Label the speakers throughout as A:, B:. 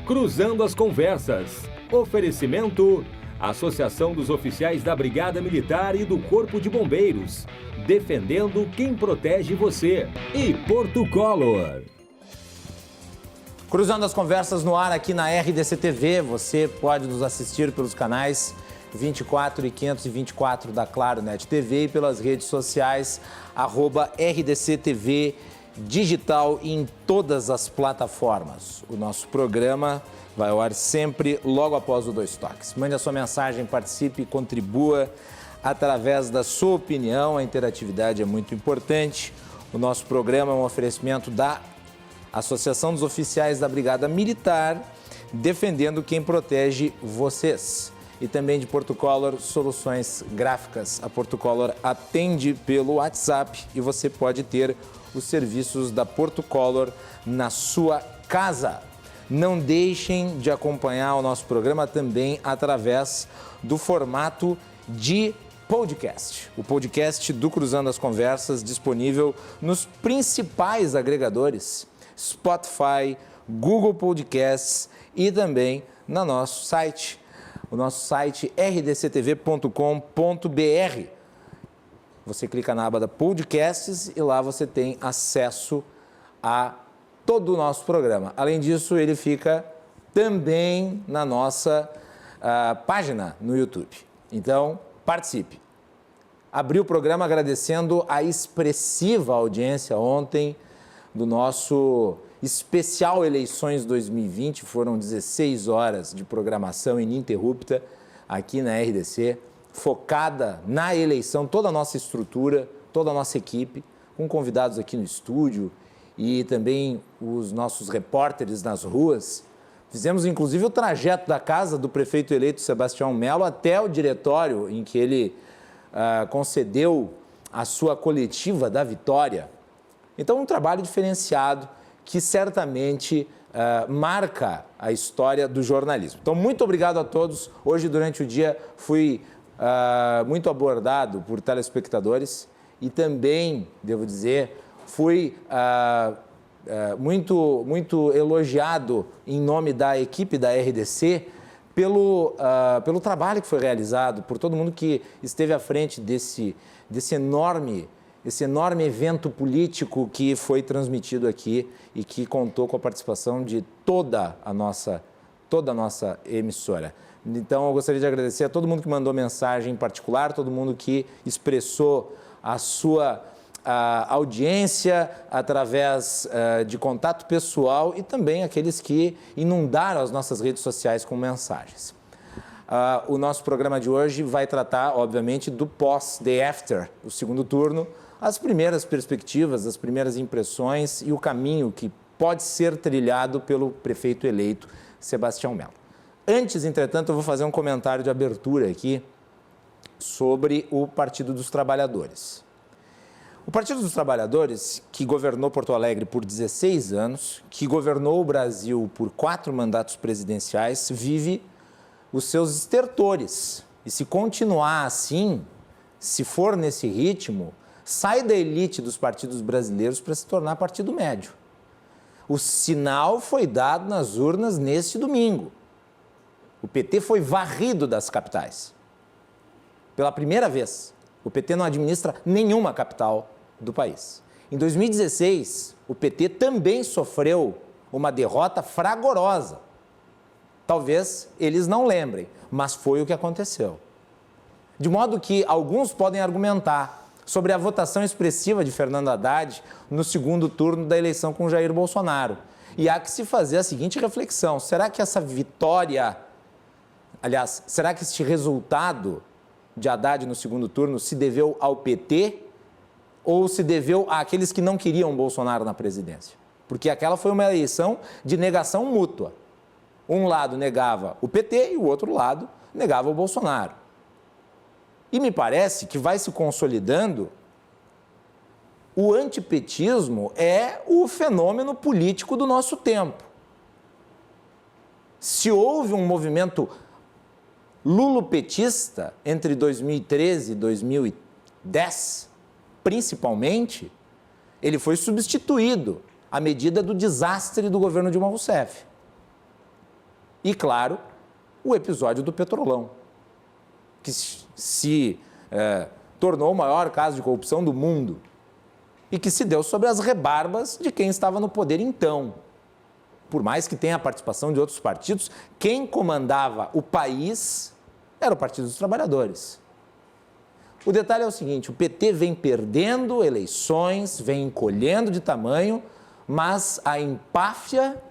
A: Cruzando as Conversas. Oferecimento: Associação dos Oficiais da Brigada Militar e do Corpo de Bombeiros. Defendendo quem protege você. E Porto Color.
B: Cruzando as Conversas no ar aqui na RDC TV. Você pode nos assistir pelos canais 24 e 524 da Claro Net TV e pelas redes sociais @RDC TV Digital em todas as plataformas. O nosso programa vai ao ar sempre logo após o Dois Toques. Mande a sua mensagem, participe, contribua através da sua opinião. A interatividade é muito importante. O nosso programa é um oferecimento da Associação dos Oficiais da Brigada Militar, defendendo quem protege vocês. E também de Porto Color Soluções Gráficas. A Porto Color atende pelo WhatsApp e você pode ter os serviços da Porto Color na sua casa. Não deixem de acompanhar o nosso programa também através do formato de podcast. O podcast do Cruzando as Conversas, disponível nos principais agregadores: Spotify, Google Podcasts e também no nosso site. O nosso site rdctv.com.br. Você clica na aba da Podcasts e lá você tem acesso a todo o nosso programa. Além disso, ele fica também na nossa página no YouTube. Então, participe. Abri o programa agradecendo a expressiva audiência ontem do nosso especial Eleições 2020. Foram 16 horas de programação ininterrupta aqui na RDC, focada na eleição, toda a nossa estrutura, toda a nossa equipe, com convidados aqui no estúdio e também os nossos repórteres nas ruas. Fizemos, inclusive, o trajeto da casa do prefeito eleito Sebastião Melo até o diretório em que ele concedeu a sua coletiva da vitória. Então, um trabalho diferenciado que certamente marca a história do jornalismo. Então, muito obrigado a todos. Hoje, durante o dia, fui muito abordado por telespectadores e também, devo dizer, fui muito elogiado em nome da equipe da RDC pelo trabalho que foi realizado, por todo mundo que esteve à frente desse enorme evento político que foi transmitido aqui e que contou com a participação de toda a nossa emissora. Então, eu gostaria de agradecer a todo mundo que mandou mensagem em particular, todo mundo que expressou a sua audiência através de contato pessoal e também aqueles que inundaram as nossas redes sociais com mensagens. O nosso programa de hoje vai tratar, obviamente, do pós-day after, o segundo turno, as primeiras perspectivas, as primeiras impressões e o caminho que pode ser trilhado pelo prefeito eleito Sebastião Melo. Antes, entretanto, eu vou fazer um comentário de abertura aqui sobre o Partido dos Trabalhadores. O Partido dos Trabalhadores, que governou Porto Alegre por 16 anos, que governou o Brasil por 4 mandatos presidenciais, vive os seus estertores. E se continuar assim, se for nesse ritmo, sai da elite dos partidos brasileiros para se tornar partido médio. O sinal foi dado nas urnas neste domingo. O PT foi varrido das capitais. Pela primeira vez, o PT não administra nenhuma capital do país. Em 2016, o PT também sofreu uma derrota fragorosa. Talvez eles não lembrem, mas foi o que aconteceu. De modo que alguns podem argumentar sobre a votação expressiva de Fernando Haddad no segundo turno da eleição com Jair Bolsonaro. E há que se fazer a seguinte reflexão: será que essa vitória, aliás, será que este resultado de Haddad no segundo turno se deveu ao PT ou se deveu àqueles que não queriam Bolsonaro na presidência? Porque aquela foi uma eleição de negação mútua. Um lado negava o PT e o outro lado negava o Bolsonaro. E me parece que vai se consolidando o antipetismo é o fenômeno político do nosso tempo. Se houve um movimento lulopetista entre 2013 e 2010, principalmente, ele foi substituído à medida do desastre do governo Dilma Rousseff. E, claro, o episódio do Petrolão, que se tornou o maior caso de corrupção do mundo e que se deu sobre as rebarbas de quem estava no poder então. Por mais que tenha a participação de outros partidos, quem comandava o país era o Partido dos Trabalhadores. O detalhe é o seguinte, o PT vem perdendo eleições, vem encolhendo de tamanho, mas a empáfia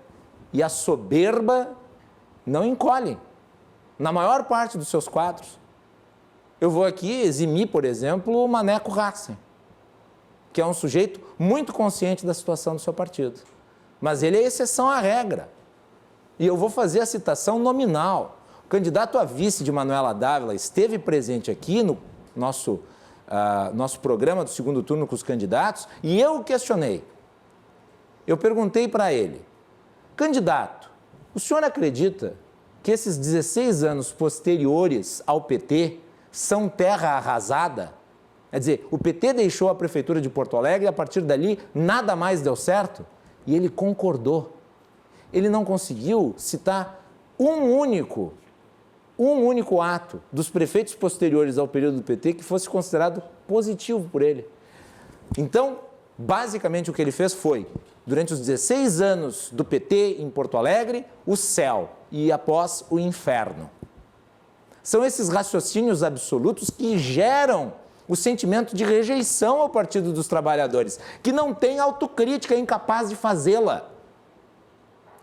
B: e a soberba não encolhem, na maior parte dos seus quadros. Eu vou aqui eximir, por exemplo, o Maneco Hassen, que é um sujeito muito consciente da situação do seu partido. Mas ele é exceção à regra. E eu vou fazer a citação nominal. O candidato a vice de Manuela Dávila esteve presente aqui no nosso programa do segundo turno com os candidatos e eu o questionei. Eu perguntei para ele, candidato, o senhor acredita que esses 16 anos posteriores ao PT são terra arrasada? Quer dizer, o PT deixou a prefeitura de Porto Alegre e a partir dali nada mais deu certo? E ele concordou. Ele não conseguiu citar um único ato dos prefeitos posteriores ao período do PT que fosse considerado positivo por ele. Então, basicamente o que ele fez foi, durante os 16 anos do PT em Porto Alegre, o céu e após o inferno. São esses raciocínios absolutos que geram o sentimento de rejeição ao Partido dos Trabalhadores, que não tem autocrítica, é incapaz de fazê-la.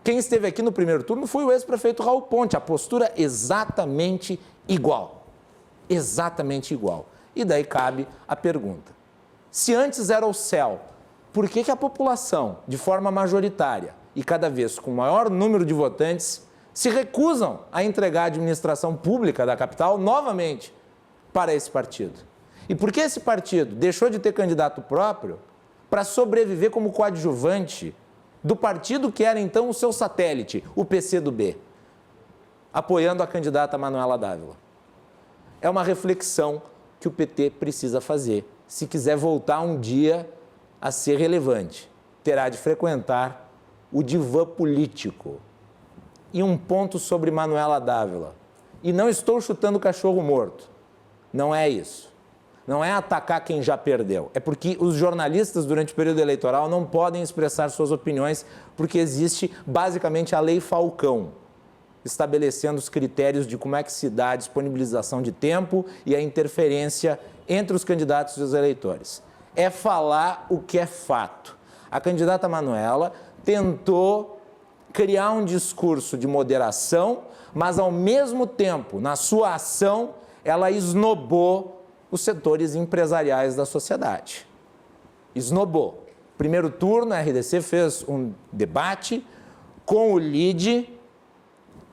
B: Quem esteve aqui no primeiro turno foi o ex-prefeito Raul Ponte, a postura exatamente igual. Exatamente igual. E daí cabe a pergunta. Se antes era o céu, por que a população, de forma majoritária e cada vez com maior número de votantes, se recusam a entregar a administração pública da capital novamente para esse partido? E por que esse partido deixou de ter candidato próprio para sobreviver como coadjuvante do partido que era então o seu satélite, o PCdoB, apoiando a candidata Manuela Dávila? É uma reflexão que o PT precisa fazer. Se quiser voltar um dia a ser relevante, terá de frequentar o divã político. E um ponto sobre Manuela Dávila. E não estou chutando cachorro morto. Não é isso. Não é atacar quem já perdeu. É porque os jornalistas, durante o período eleitoral, não podem expressar suas opiniões porque existe, basicamente, a Lei Falcão, estabelecendo os critérios de como é que se dá a disponibilização de tempo e a interferência entre os candidatos e os eleitores. É falar o que é fato. A candidata Manuela tentou criar um discurso de moderação, mas, ao mesmo tempo, na sua ação, ela esnobou os setores empresariais da sociedade. Esnobou. Primeiro turno, a RDC fez um debate com o LIDE,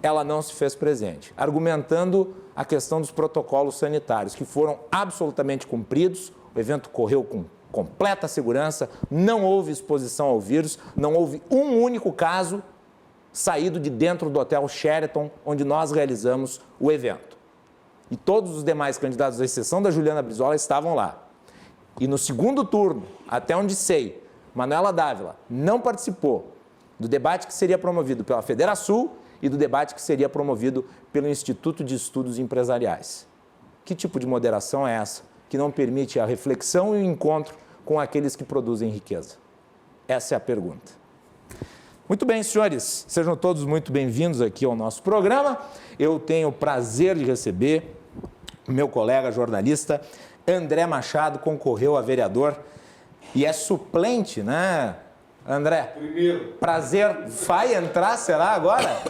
B: ela não se fez presente, argumentando a questão dos protocolos sanitários, que foram absolutamente cumpridos, o evento correu com completa segurança, não houve exposição ao vírus, não houve um único caso saído de dentro do Hotel Sheraton, onde nós realizamos o evento. E todos os demais candidatos, à exceção da Juliana Brizola, estavam lá. E no segundo turno, até onde sei, Manuela Dávila não participou do debate que seria promovido pela Federação e do debate que seria promovido pelo Instituto de Estudos Empresariais. Que tipo de moderação é essa que não permite a reflexão e o encontro com aqueles que produzem riqueza? Essa é a pergunta. Muito bem, senhores, sejam todos muito bem-vindos aqui ao nosso programa. Eu tenho o prazer de receber o meu colega jornalista André Machado, concorreu a vereador e é suplente, né, André?
C: Primeiro.
B: Prazer, vai entrar, será agora?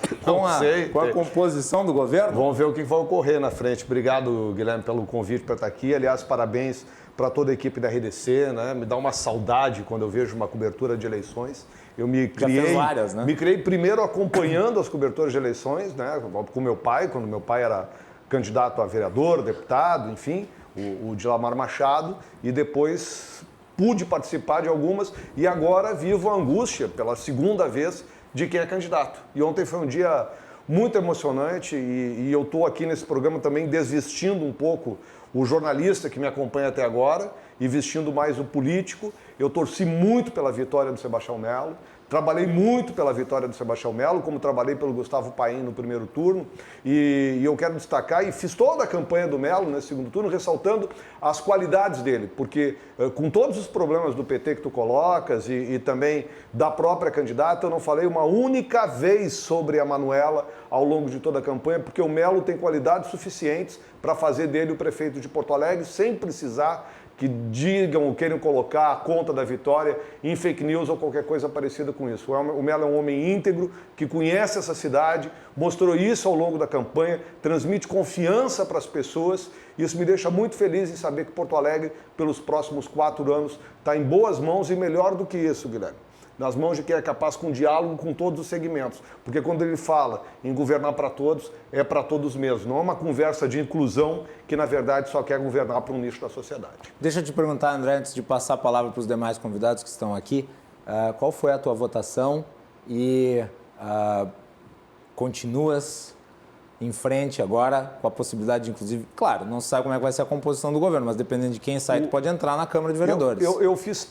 B: Com a composição do governo?
C: Vamos ver o que vai ocorrer na frente. Obrigado, Guilherme, pelo convite para estar aqui. Aliás, parabéns para toda a equipe da RDC, né? Me dá uma saudade quando eu vejo uma cobertura de eleições. Eu me criei,
B: várias, né?
C: Me criei primeiro acompanhando as coberturas de eleições, né? Com meu pai, quando meu pai era candidato a vereador, deputado, enfim, o Dilamar Machado, e depois pude participar de algumas e agora vivo a angústia pela segunda vez de quem é candidato. E ontem foi um dia muito emocionante e eu estou aqui nesse programa também desvestindo um pouco o jornalista que me acompanha até agora e vestindo mais o político. Eu torci muito pela vitória do Sebastião Melo. Trabalhei muito pela vitória do Sebastião Melo, como trabalhei pelo Gustavo Paim no primeiro turno, e eu quero destacar, e fiz toda a campanha do Melo nesse segundo turno, ressaltando as qualidades dele, porque com todos os problemas do PT que tu colocas e também da própria candidata, eu não falei uma única vez sobre a Manuela ao longo de toda a campanha, porque o Melo tem qualidades suficientes para fazer dele o prefeito de Porto Alegre, sem precisar que digam ou queiram colocar a conta da vitória em fake news ou qualquer coisa parecida com isso. O Melo é um homem íntegro, que conhece essa cidade, mostrou isso ao longo da campanha, transmite confiança para as pessoas, e isso me deixa muito feliz em saber que Porto Alegre, pelos próximos 4 anos, está em boas mãos e melhor do que isso, Guilherme. Nas mãos de quem é capaz com diálogo com todos os segmentos. Porque quando ele fala em governar para todos, é para todos mesmo. Não é uma conversa de inclusão que, na verdade, só quer governar para um nicho da sociedade.
B: Deixa eu te perguntar, André, antes de passar a palavra para os demais convidados que estão aqui, qual foi a tua votação e continuas em frente agora com a possibilidade de, inclusive, claro, não se sabe como é que vai ser a composição do governo, mas dependendo de quem sair, tu pode entrar na Câmara de Vereadores.
C: Eu fiz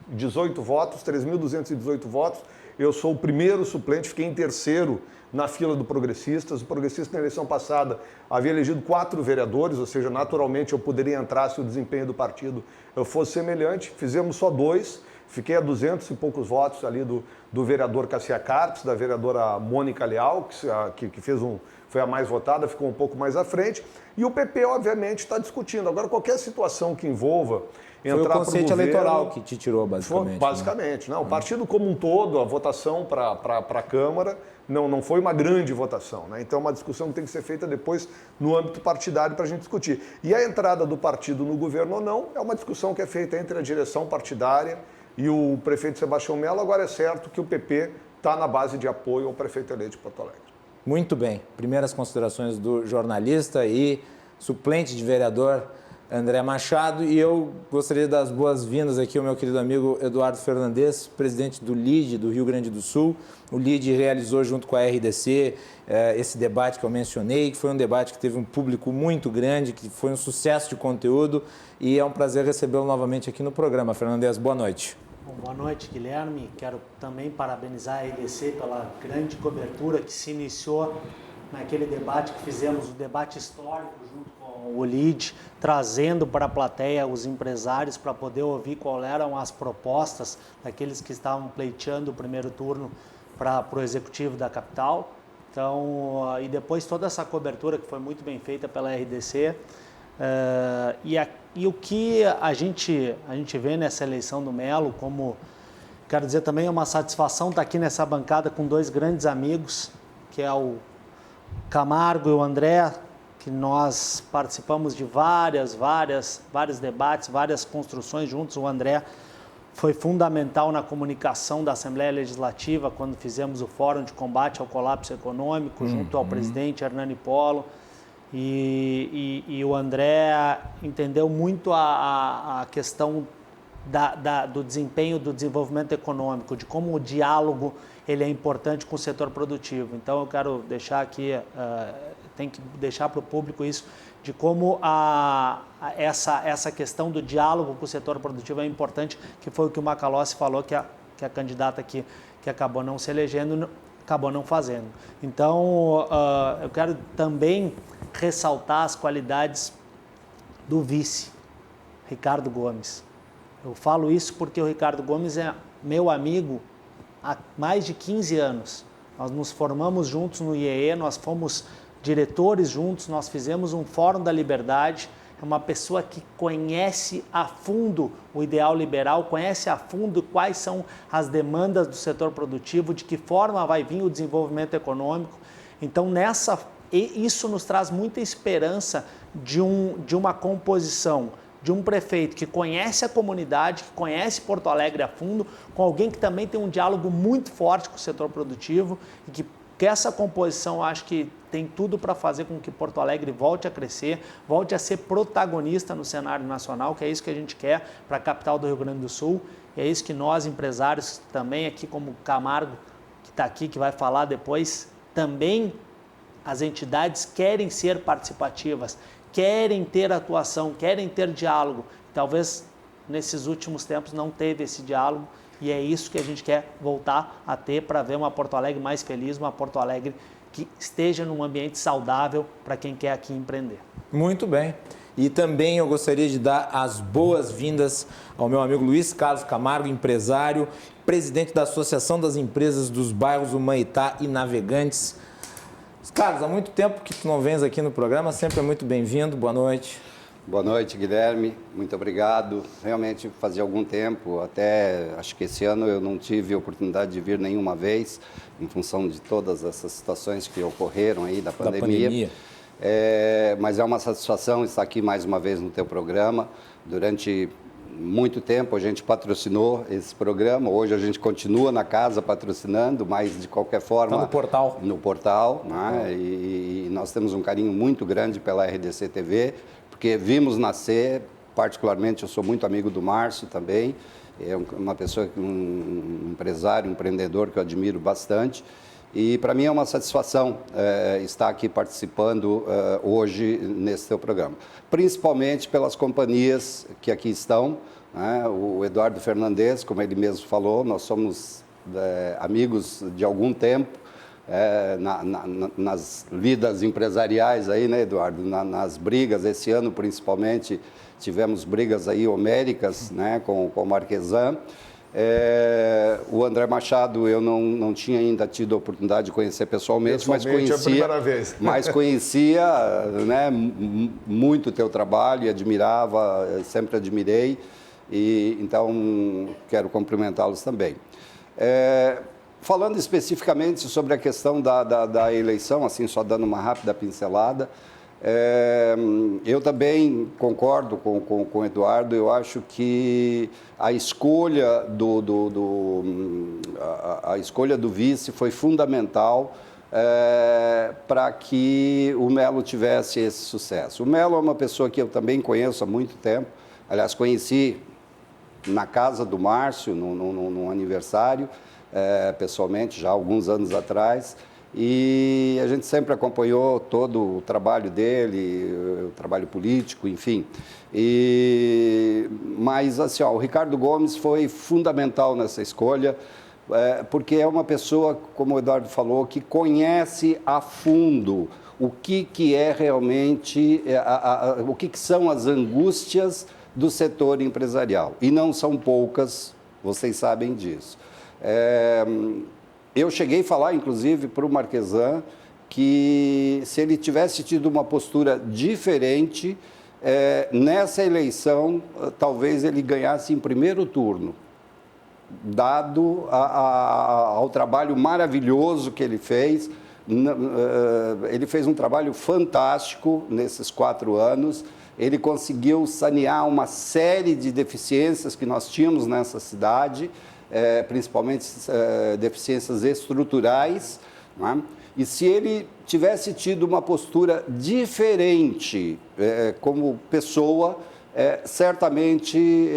C: 18 votos, 3.218 votos. Eu sou o primeiro suplente, fiquei em terceiro na fila do Progressistas. O Progressista, na eleição passada, havia elegido 4 vereadores, ou seja, naturalmente eu poderia entrar se o desempenho do partido fosse semelhante. Fizemos só 2. Fiquei a 200 e poucos votos ali do vereador Cassia Carpes, da vereadora Mônica Leal, que foi a mais votada, ficou um pouco mais à frente. E o PP, obviamente, está discutindo. Agora, qualquer situação que envolva entrar para o governo... Foi o conceito eleitoral
B: que te tirou, basicamente.
C: Basicamente. Né? O partido como um todo, a votação para a Câmara, não foi uma grande votação. Né? Então, é uma discussão que tem que ser feita depois no âmbito partidário para a gente discutir. E a entrada do partido no governo ou não é uma discussão que é feita entre a direção partidária e o prefeito Sebastião Melo. Agora é certo que o PP está na base de apoio ao prefeito eleito de Porto Alegre.
B: Muito bem. Primeiras considerações do jornalista e suplente de vereador André Machado. E eu gostaria de dar as boas-vindas aqui ao meu querido amigo Eduardo Fernandes, presidente do LIDE do Rio Grande do Sul. O LIDE realizou junto com a RDC esse debate que eu mencionei, que foi um debate que teve um público muito grande, que foi um sucesso de conteúdo, e é um prazer recebê-lo novamente aqui no programa. Fernandes, boa noite.
D: Bom, boa noite, Guilherme. Quero também parabenizar a RDC pela grande cobertura que se iniciou naquele debate que fizemos, o debate histórico junto com o LIDE, trazendo para a plateia os empresários para poder ouvir quais eram as propostas daqueles que estavam pleiteando o primeiro turno para o executivo da capital. Então, e depois toda essa cobertura que foi muito bem feita pela RDC. E o que a gente vê nessa eleição do Melo, como quero dizer também, é uma satisfação estar aqui nessa bancada com 2 grandes amigos, que é o Camargo e o André, que nós participamos de vários debates, várias construções juntos. O André foi fundamental na comunicação da Assembleia Legislativa quando fizemos o Fórum de Combate ao Colapso Econômico, junto ao presidente Hernani Polo. E o André entendeu muito a questão do desempenho do desenvolvimento econômico, de como o diálogo ele é importante com o setor produtivo. Então eu quero deixar aqui, tem que deixar para o público isso, de como essa questão do diálogo com o setor produtivo é importante, que foi o que o Macalossi falou, que a candidata aqui, que acabou não se elegendo, acabou não fazendo. Então eu quero também ressaltar as qualidades do vice, Ricardo Gomes. Eu falo isso porque o Ricardo Gomes é meu amigo há mais de 15 anos. Nós nos formamos juntos no IEE, nós fomos diretores juntos, nós fizemos um Fórum da Liberdade. É uma pessoa que conhece a fundo o ideal liberal, conhece a fundo quais são as demandas do setor produtivo, de que forma vai vir o desenvolvimento econômico. Então, isso nos traz muita esperança de uma composição de um prefeito que conhece a comunidade, que conhece Porto Alegre a fundo, com alguém que também tem um diálogo muito forte com o setor produtivo e que essa composição, eu acho que tem tudo para fazer com que Porto Alegre volte a crescer, volte a ser protagonista no cenário nacional, que é isso que a gente quer para a capital do Rio Grande do Sul, e é isso que nós, empresários, também aqui como Camargo, que está aqui, que vai falar depois, também as entidades querem ser participativas, querem ter atuação, querem ter diálogo. Talvez nesses últimos tempos não teve esse diálogo e é isso que a gente quer voltar a ter para ver uma Porto Alegre mais feliz, uma Porto Alegre que esteja num ambiente saudável para quem quer aqui empreender.
B: Muito bem. E também eu gostaria de dar as boas-vindas ao meu amigo Luiz Carlos Camargo, empresário, presidente da Associação das Empresas dos Bairros Humaitá e Navegantes. Carlos, há muito tempo que tu não vens aqui no programa, sempre é muito bem-vindo. Boa noite.
E: Boa noite, Guilherme. Muito obrigado. Realmente fazia algum tempo, até acho que esse ano eu não tive a oportunidade de vir nenhuma vez, em função de todas essas situações que ocorreram aí da pandemia. Mas é uma satisfação estar aqui mais uma vez no teu programa. Durante muito tempo a gente patrocinou esse programa, hoje a gente continua na casa patrocinando, mas de qualquer forma...
B: Está no portal.
E: No portal, né? E nós temos um carinho muito grande pela RDC TV, porque vimos nascer, particularmente eu sou muito amigo do Márcio também, é uma pessoa, um empresário, um empreendedor que eu admiro bastante. E para mim é uma satisfação estar aqui participando hoje nesse teu programa, principalmente pelas companhias que aqui estão, né? O Eduardo Fernandes, como ele mesmo falou, nós somos amigos de algum tempo, nas lidas empresariais aí, né, Eduardo? Nas brigas, esse ano principalmente tivemos brigas aí homéricas, né, com o Marquesan. O André Machado eu não tinha ainda tido a oportunidade de conhecer pessoalmente, mas conhecia,
C: é a primeira vez.
E: mas conhecia, né, muito o teu trabalho e admirava, sempre admirei, e então quero cumprimentá-los também. Falando especificamente sobre a questão da eleição, assim, só dando uma rápida pincelada, eu também concordo com o Eduardo. Eu acho que a escolha a escolha do vice foi fundamental para que o Melo tivesse esse sucesso. O Melo é uma pessoa que eu também conheço há muito tempo, aliás, conheci na casa do Márcio, num aniversário, pessoalmente, já há alguns anos atrás. E a gente sempre acompanhou todo o trabalho dele, o trabalho político, enfim. Mas, assim, o Ricardo Gomes foi fundamental nessa escolha, porque é uma pessoa, como o Eduardo falou, que conhece a fundo o que é realmente, o que são as angústias do setor empresarial. E não são poucas, vocês sabem disso. Eu cheguei a falar, inclusive, para o Marquesan, que se ele tivesse tido uma postura diferente, nessa eleição, talvez ele ganhasse em primeiro turno, dado ao trabalho maravilhoso que ele fez. Ele fez um trabalho fantástico nesses 4 anos. Ele conseguiu sanear uma série de deficiências que nós tínhamos nessa cidade, principalmente deficiências estruturais, né? E se ele tivesse tido uma postura diferente como pessoa, certamente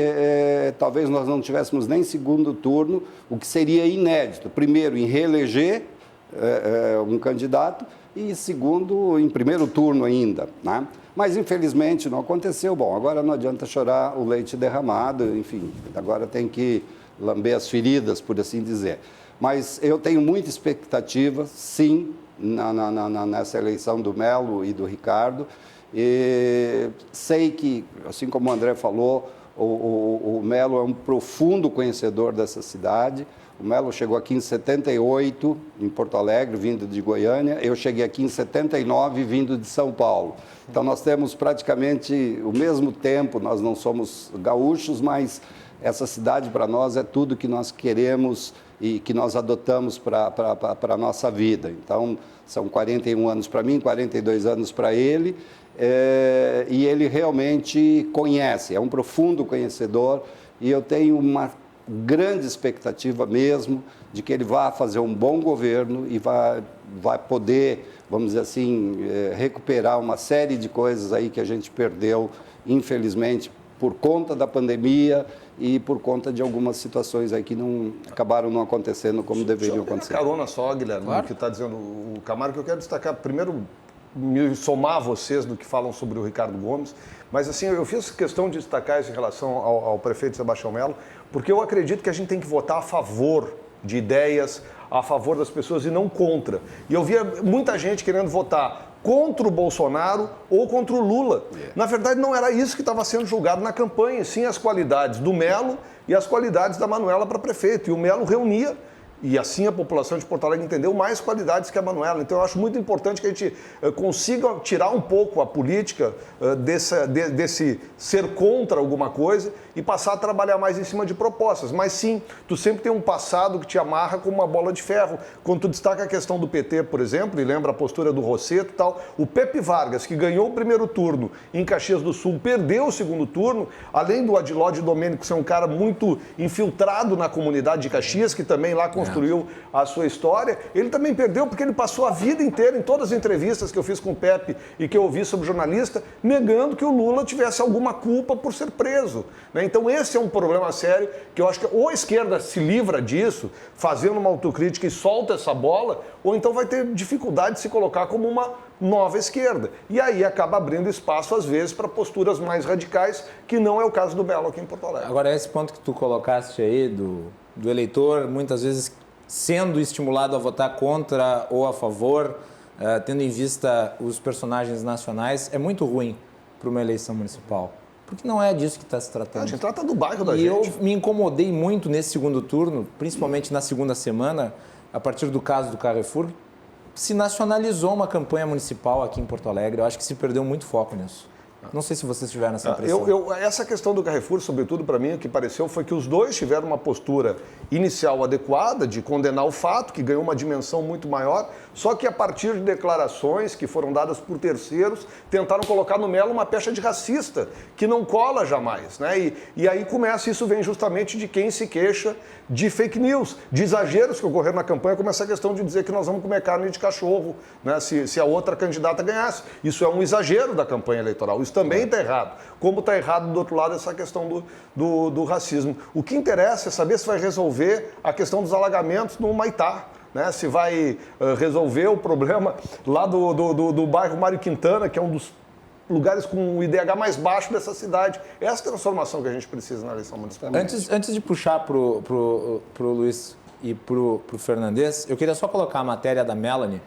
E: talvez nós não tivéssemos nem segundo turno, o que seria inédito. Primeiro, em reeleger um candidato e segundo, em primeiro turno ainda, né? Mas infelizmente não aconteceu. Bom, agora não adianta chorar o leite derramado, enfim, agora tem que lamber as feridas, por assim dizer. Mas eu tenho muita expectativa, sim, nessa eleição do Melo e do Ricardo. E sei que, assim como o André falou, o Melo é um profundo conhecedor dessa cidade. O Melo chegou aqui em 78, em Porto Alegre, vindo de Goiânia. Eu cheguei aqui em 79, vindo de São Paulo. Então, nós temos praticamente o mesmo tempo. Nós não somos gaúchos, mas essa cidade, para nós, é tudo que nós queremos e que nós adotamos para a nossa vida. Então, são 41 anos para mim, 42 anos para ele, e ele realmente conhece, é um profundo conhecedor, e eu tenho uma grande expectativa mesmo de que ele vá fazer um bom governo e vai poder, vamos dizer assim, recuperar uma série de coisas aí que a gente perdeu, infelizmente, por conta da pandemia e por conta de algumas situações aí que acabaram não acontecendo como deveriam acontecer.
C: Carona só, Guilherme,
B: claro.
C: que está dizendo o Camargo, que eu quero destacar. Primeiro, me somar a vocês do que falam sobre o Ricardo Gomes, mas assim, eu fiz questão de destacar isso em relação ao prefeito Sebastião Melo, porque eu acredito que a gente tem que votar a favor de ideias, a favor das pessoas e não contra. E eu via muita gente querendo votar contra o Bolsonaro ou contra o Lula. Na verdade, não era isso que estava sendo julgado na campanha, e sim as qualidades do Melo e as qualidades da Manuela para prefeito. E o Melo reunia, e assim a população de Porto Alegre entendeu, mais qualidades que a Manuela. Então eu acho muito importante que a gente consiga tirar um pouco a política desse ser contra alguma coisa e passar a trabalhar mais em cima de propostas. Mas sim, tu sempre tem um passado que te amarra como uma bola de ferro. Quando tu destaca a questão do PT, por exemplo, e lembra a postura do Rosseto e tal, o Pepe Vargas, que ganhou o primeiro turno em Caxias do Sul, perdeu o segundo turno, além do Adiló de Domênico ser um cara muito infiltrado na comunidade de Caxias, que também lá construiu a sua história, ele também perdeu porque ele passou a vida inteira, em todas as entrevistas que eu fiz com o Pepe e que eu ouvi sobre jornalista, negando que o Lula tivesse alguma culpa por ser preso, né? Então esse é um problema sério que eu acho que ou a esquerda se livra disso, fazendo uma autocrítica e solta essa bola, ou então vai ter dificuldade de se colocar como uma nova esquerda. E aí acaba abrindo espaço, às vezes, para posturas mais radicais, que não é o caso do Melo aqui em Porto Alegre.
B: Agora, esse ponto que tu colocaste aí do eleitor, muitas vezes sendo estimulado a votar contra ou a favor, tendo em vista os personagens nacionais, é muito ruim para uma eleição municipal. Porque não é disso que está se tratando.
C: A gente trata do bairro da
B: gente.
C: E
B: eu me incomodei muito nesse segundo turno, principalmente na segunda semana, a partir do caso do Carrefour, se nacionalizou uma campanha municipal aqui em Porto Alegre. Eu acho que se perdeu muito foco nisso. Não sei se vocês tiveram essa impressão.
C: Essa questão do Carrefour, sobretudo para mim, o que pareceu foi que os dois tiveram uma postura inicial adequada de condenar o fato, que ganhou uma dimensão muito maior, só que a partir de declarações que foram dadas por terceiros, tentaram colocar no Melo uma pecha de racista, que não cola jamais, né? E aí isso vem justamente de quem se queixa de fake news, de exageros que ocorreram na campanha, como essa questão de dizer que nós vamos comer carne de cachorro, né, se a outra candidata ganhasse. Isso é um exagero da campanha eleitoral. Isso também está errado. Como está errado do outro lado essa questão do racismo. O que interessa é saber se vai resolver a questão dos alagamentos no Maitá, né? Se vai resolver o problema lá do bairro Mário Quintana, que é um dos lugares com o IDH mais baixo dessa cidade. Essa transformação que a gente precisa na eleição municipal.
B: Antes de puxar pro Luiz e pro Fernandes, eu queria só colocar a matéria da Melanie,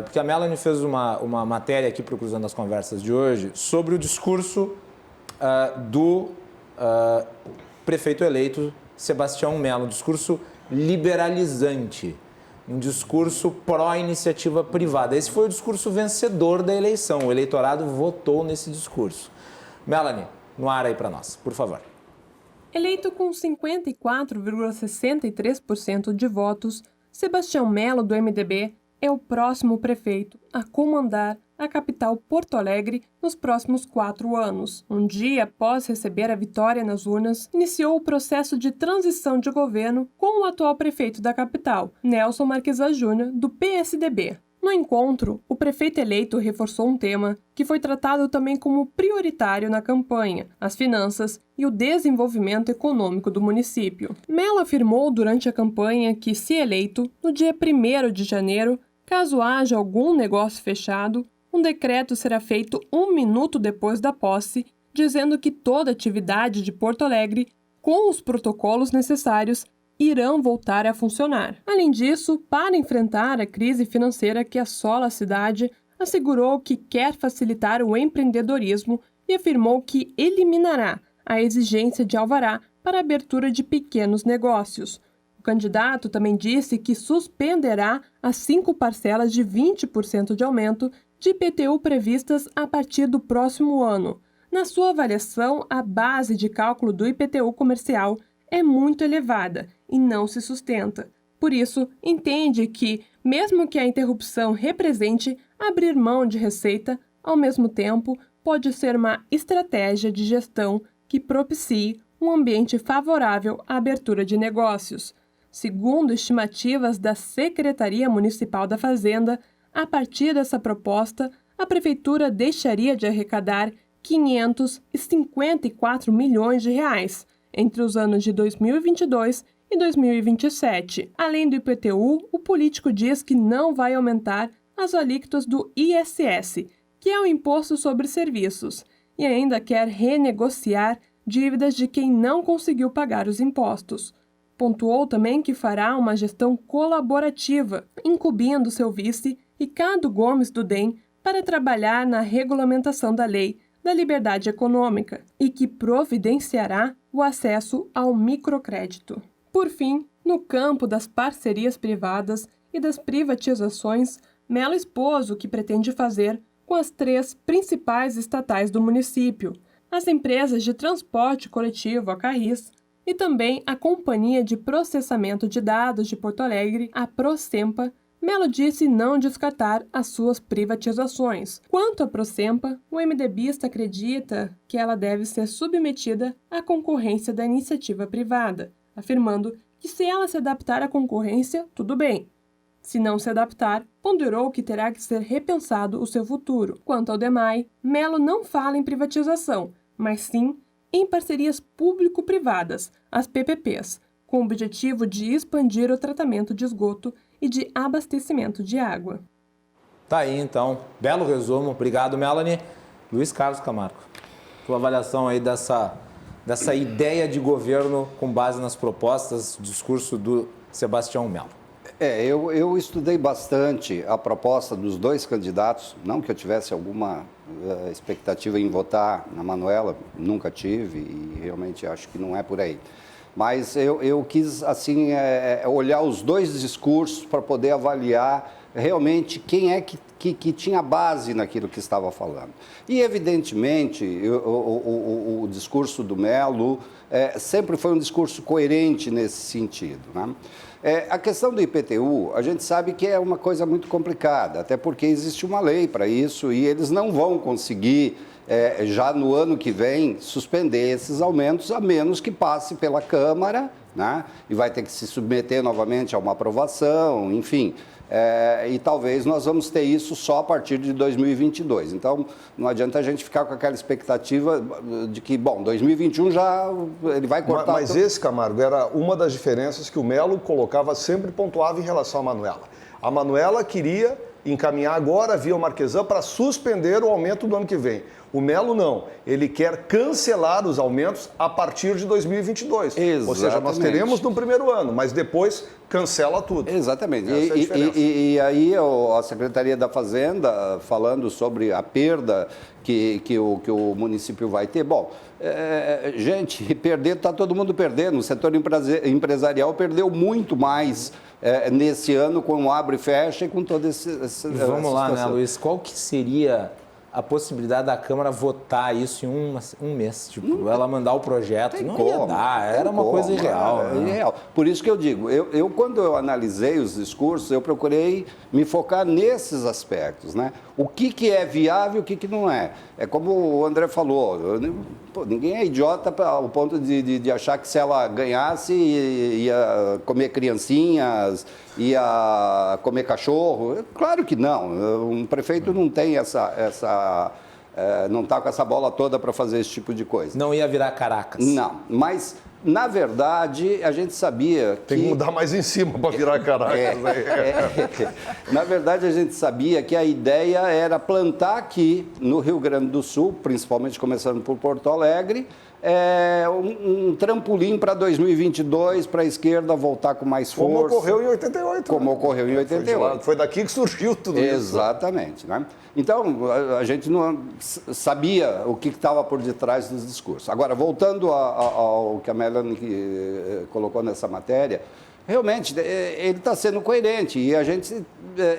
B: porque a Melanie fez uma matéria aqui para o Cruzando as Conversas de hoje sobre o discurso do prefeito eleito Sebastião Melo, um discurso liberalizante, um discurso pró-iniciativa privada. Esse foi o discurso vencedor da eleição. O eleitorado votou nesse discurso. Melanie, no ar aí para nós, por favor.
F: Eleito com 54,63% de votos, Sebastião Melo, do MDB, é o próximo prefeito a comandar a capital Porto Alegre nos próximos 4 anos. Um dia após receber a vitória nas urnas, iniciou o processo de transição de governo com o atual prefeito da capital, Nelson Marquesa Júnior, do PSDB. No encontro, o prefeito eleito reforçou um tema que foi tratado também como prioritário na campanha: as finanças e o desenvolvimento econômico do município. Melo afirmou durante a campanha que, se eleito, no dia 1º de janeiro, caso haja algum negócio fechado, um decreto será feito 1 minuto depois da posse, dizendo que toda atividade de Porto Alegre, com os protocolos necessários, irão voltar a funcionar. Além disso, para enfrentar a crise financeira que assola a cidade, assegurou que quer facilitar o empreendedorismo e afirmou que eliminará a exigência de alvará para a abertura de pequenos negócios. O candidato também disse que suspenderá as 5 parcelas de 20% de aumento de IPTU previstas a partir do próximo ano. Na sua avaliação, a base de cálculo do IPTU comercial é muito elevada e não se sustenta. Por isso, entende que, mesmo que a interrupção represente abrir mão de receita, ao mesmo tempo, pode ser uma estratégia de gestão que propicie um ambiente favorável à abertura de negócios. Segundo estimativas da Secretaria Municipal da Fazenda, a partir dessa proposta, a Prefeitura deixaria de arrecadar 554 milhões de reais entre os anos de 2022 e 2027. Além do IPTU, o político diz que não vai aumentar as alíquotas do ISS, que é o Imposto sobre Serviços, e ainda quer renegociar dívidas de quem não conseguiu pagar os impostos. Pontuou também que fará uma gestão colaborativa, incumbindo seu vice, Ricardo Gomes do DEM, para trabalhar na regulamentação da lei da liberdade econômica e que providenciará o acesso ao microcrédito. Por fim, no campo das parcerias privadas e das privatizações, Mello expôs o que pretende fazer com as 3 principais estatais do município, as empresas de transporte coletivo, a Carris, e também a Companhia de Processamento de Dados de Porto Alegre, a Procempa. Mello disse não descartar as suas privatizações. Quanto à Procempa, o MDBista acredita que ela deve ser submetida à concorrência da iniciativa privada, afirmando que se ela se adaptar à concorrência, tudo bem. Se não se adaptar, ponderou que terá que ser repensado o seu futuro. Quanto ao DEMAI, Mello não fala em privatização, mas sim em parcerias público-privadas, as PPPs, com o objetivo de expandir o tratamento de esgoto e de abastecimento de água.
B: Tá aí, então. Belo resumo. Obrigado, Melanie. Luiz Carlos Camargo, tua avaliação aí dessa ideia de governo com base nas propostas, discurso do Sebastião Mello.
E: Eu estudei bastante a proposta dos 2 candidatos, não que eu tivesse alguma expectativa em votar na Manuela, nunca tive e realmente acho que não é por aí. Mas eu quis, assim, olhar os 2 discursos para poder avaliar realmente quem é que tinha base naquilo que estava falando. E, evidentemente, o discurso do Mello sempre foi um discurso coerente nesse sentido, né? A questão do IPTU, a gente sabe que é uma coisa muito complicada, até porque existe uma lei para isso e eles não vão conseguir, já no ano que vem, suspender esses aumentos, a menos que passe pela Câmara, né? E vai ter que se submeter novamente a uma aprovação, enfim. E talvez nós vamos ter isso só a partir de 2022. Então, não adianta a gente ficar com aquela expectativa de que, bom, 2021 já ele vai cortar...
C: Mas esse, Camargo, era uma das diferenças que o Mello colocava, sempre pontuava em relação à Manuela. A Manuela queria encaminhar agora via o Marquesan para suspender o aumento do ano que vem. O Mello não, ele quer cancelar os aumentos a partir de 2022.
E: Exatamente.
C: Ou seja, nós teremos no primeiro ano, mas depois cancela tudo.
E: Exatamente.
C: E
E: aí a Secretaria da Fazenda, falando sobre a perda que o município vai ter, bom, gente, perder, está todo mundo perdendo, o setor empresarial perdeu muito mais nesse ano com o abre e fecha e com todo esse...
B: Vamos lá, né, Luiz, qual que seria a possibilidade da Câmara votar isso em um mês, tipo, ela mandar o projeto, não ia dar, era uma coisa irreal.
E: É irreal. Por isso que eu digo, quando eu analisei os discursos, eu procurei me focar nesses aspectos, né? O que é viável e o que não é. É como o André falou, ninguém é idiota ao ponto de achar que se ela ganhasse ia comer criancinhas, ia comer cachorro. Claro que não. Um prefeito não tem não está com essa bola toda para fazer esse tipo de coisa.
B: Não ia virar Caracas.
E: Não, mas, na verdade, a gente sabia que...
C: Tem que mudar mais em cima para virar Caracas.
E: Na verdade, a gente sabia que a ideia era plantar aqui, no Rio Grande do Sul, principalmente começando por Porto Alegre, um trampolim para 2022, para a esquerda voltar com mais força.
C: Como ocorreu em 88.
E: Como ocorreu em 88.
C: Foi daqui que surgiu tudo isso.
E: Exatamente. Né? Então, a gente não sabia o que estava por detrás dos discursos. Agora, voltando ao que a Melanie colocou nessa matéria, realmente, ele está sendo coerente e a gente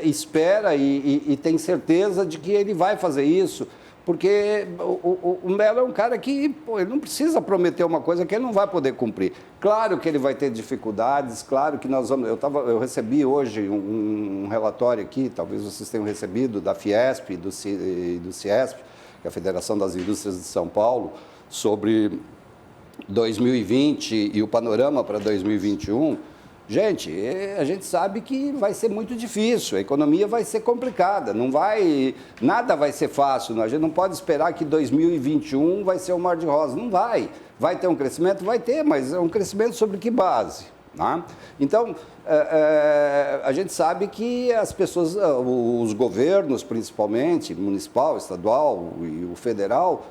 E: espera e tem certeza de que ele vai fazer isso, porque o Mello é um cara que ele não precisa prometer uma coisa que ele não vai poder cumprir. Claro que ele vai ter dificuldades, claro que nós vamos... Eu recebi hoje um relatório aqui, talvez vocês tenham recebido, da Fiesp e do Ciesp, que é a Federação das Indústrias de São Paulo, sobre 2020 e o panorama para 2021. Gente, a gente sabe que vai ser muito difícil, a economia vai ser complicada, nada vai ser fácil, a gente não pode esperar que 2021 vai ser um mar de rosas, não vai. Vai ter um crescimento? Vai ter, mas é um crescimento sobre que base? Né? Então, a gente sabe que as pessoas, os governos, principalmente, municipal, estadual e o federal,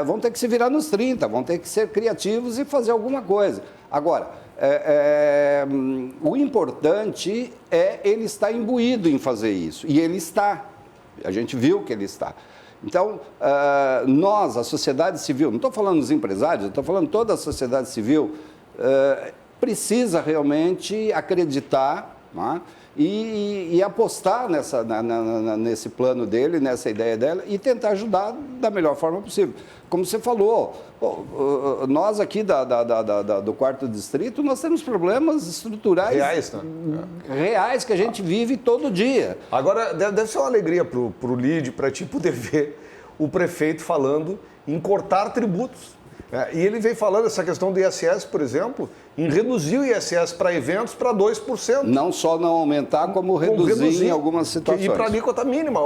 E: vão ter que se virar nos 30, vão ter que ser criativos e fazer alguma coisa. Agora, o importante é ele estar imbuído em fazer isso, e ele está. A gente viu que ele está. Então, nós, a sociedade civil, não estou falando dos empresários, estou falando toda a sociedade civil, precisa realmente acreditar, né, e apostar nesse plano dele, nessa ideia dela, e tentar ajudar da melhor forma possível. Como você falou, nós aqui do 4º Distrito, nós temos problemas estruturais
C: reais, né?
E: Reais que a gente vive todo dia.
C: Agora, deve ser uma alegria para o Lide, para ti poder ver o prefeito falando em cortar tributos. E ele vem falando essa questão do ISS, por exemplo, em reduzir o ISS para eventos para 2%.
E: Não só não aumentar, como reduzir em algumas situações.
C: E para a alíquota mínima.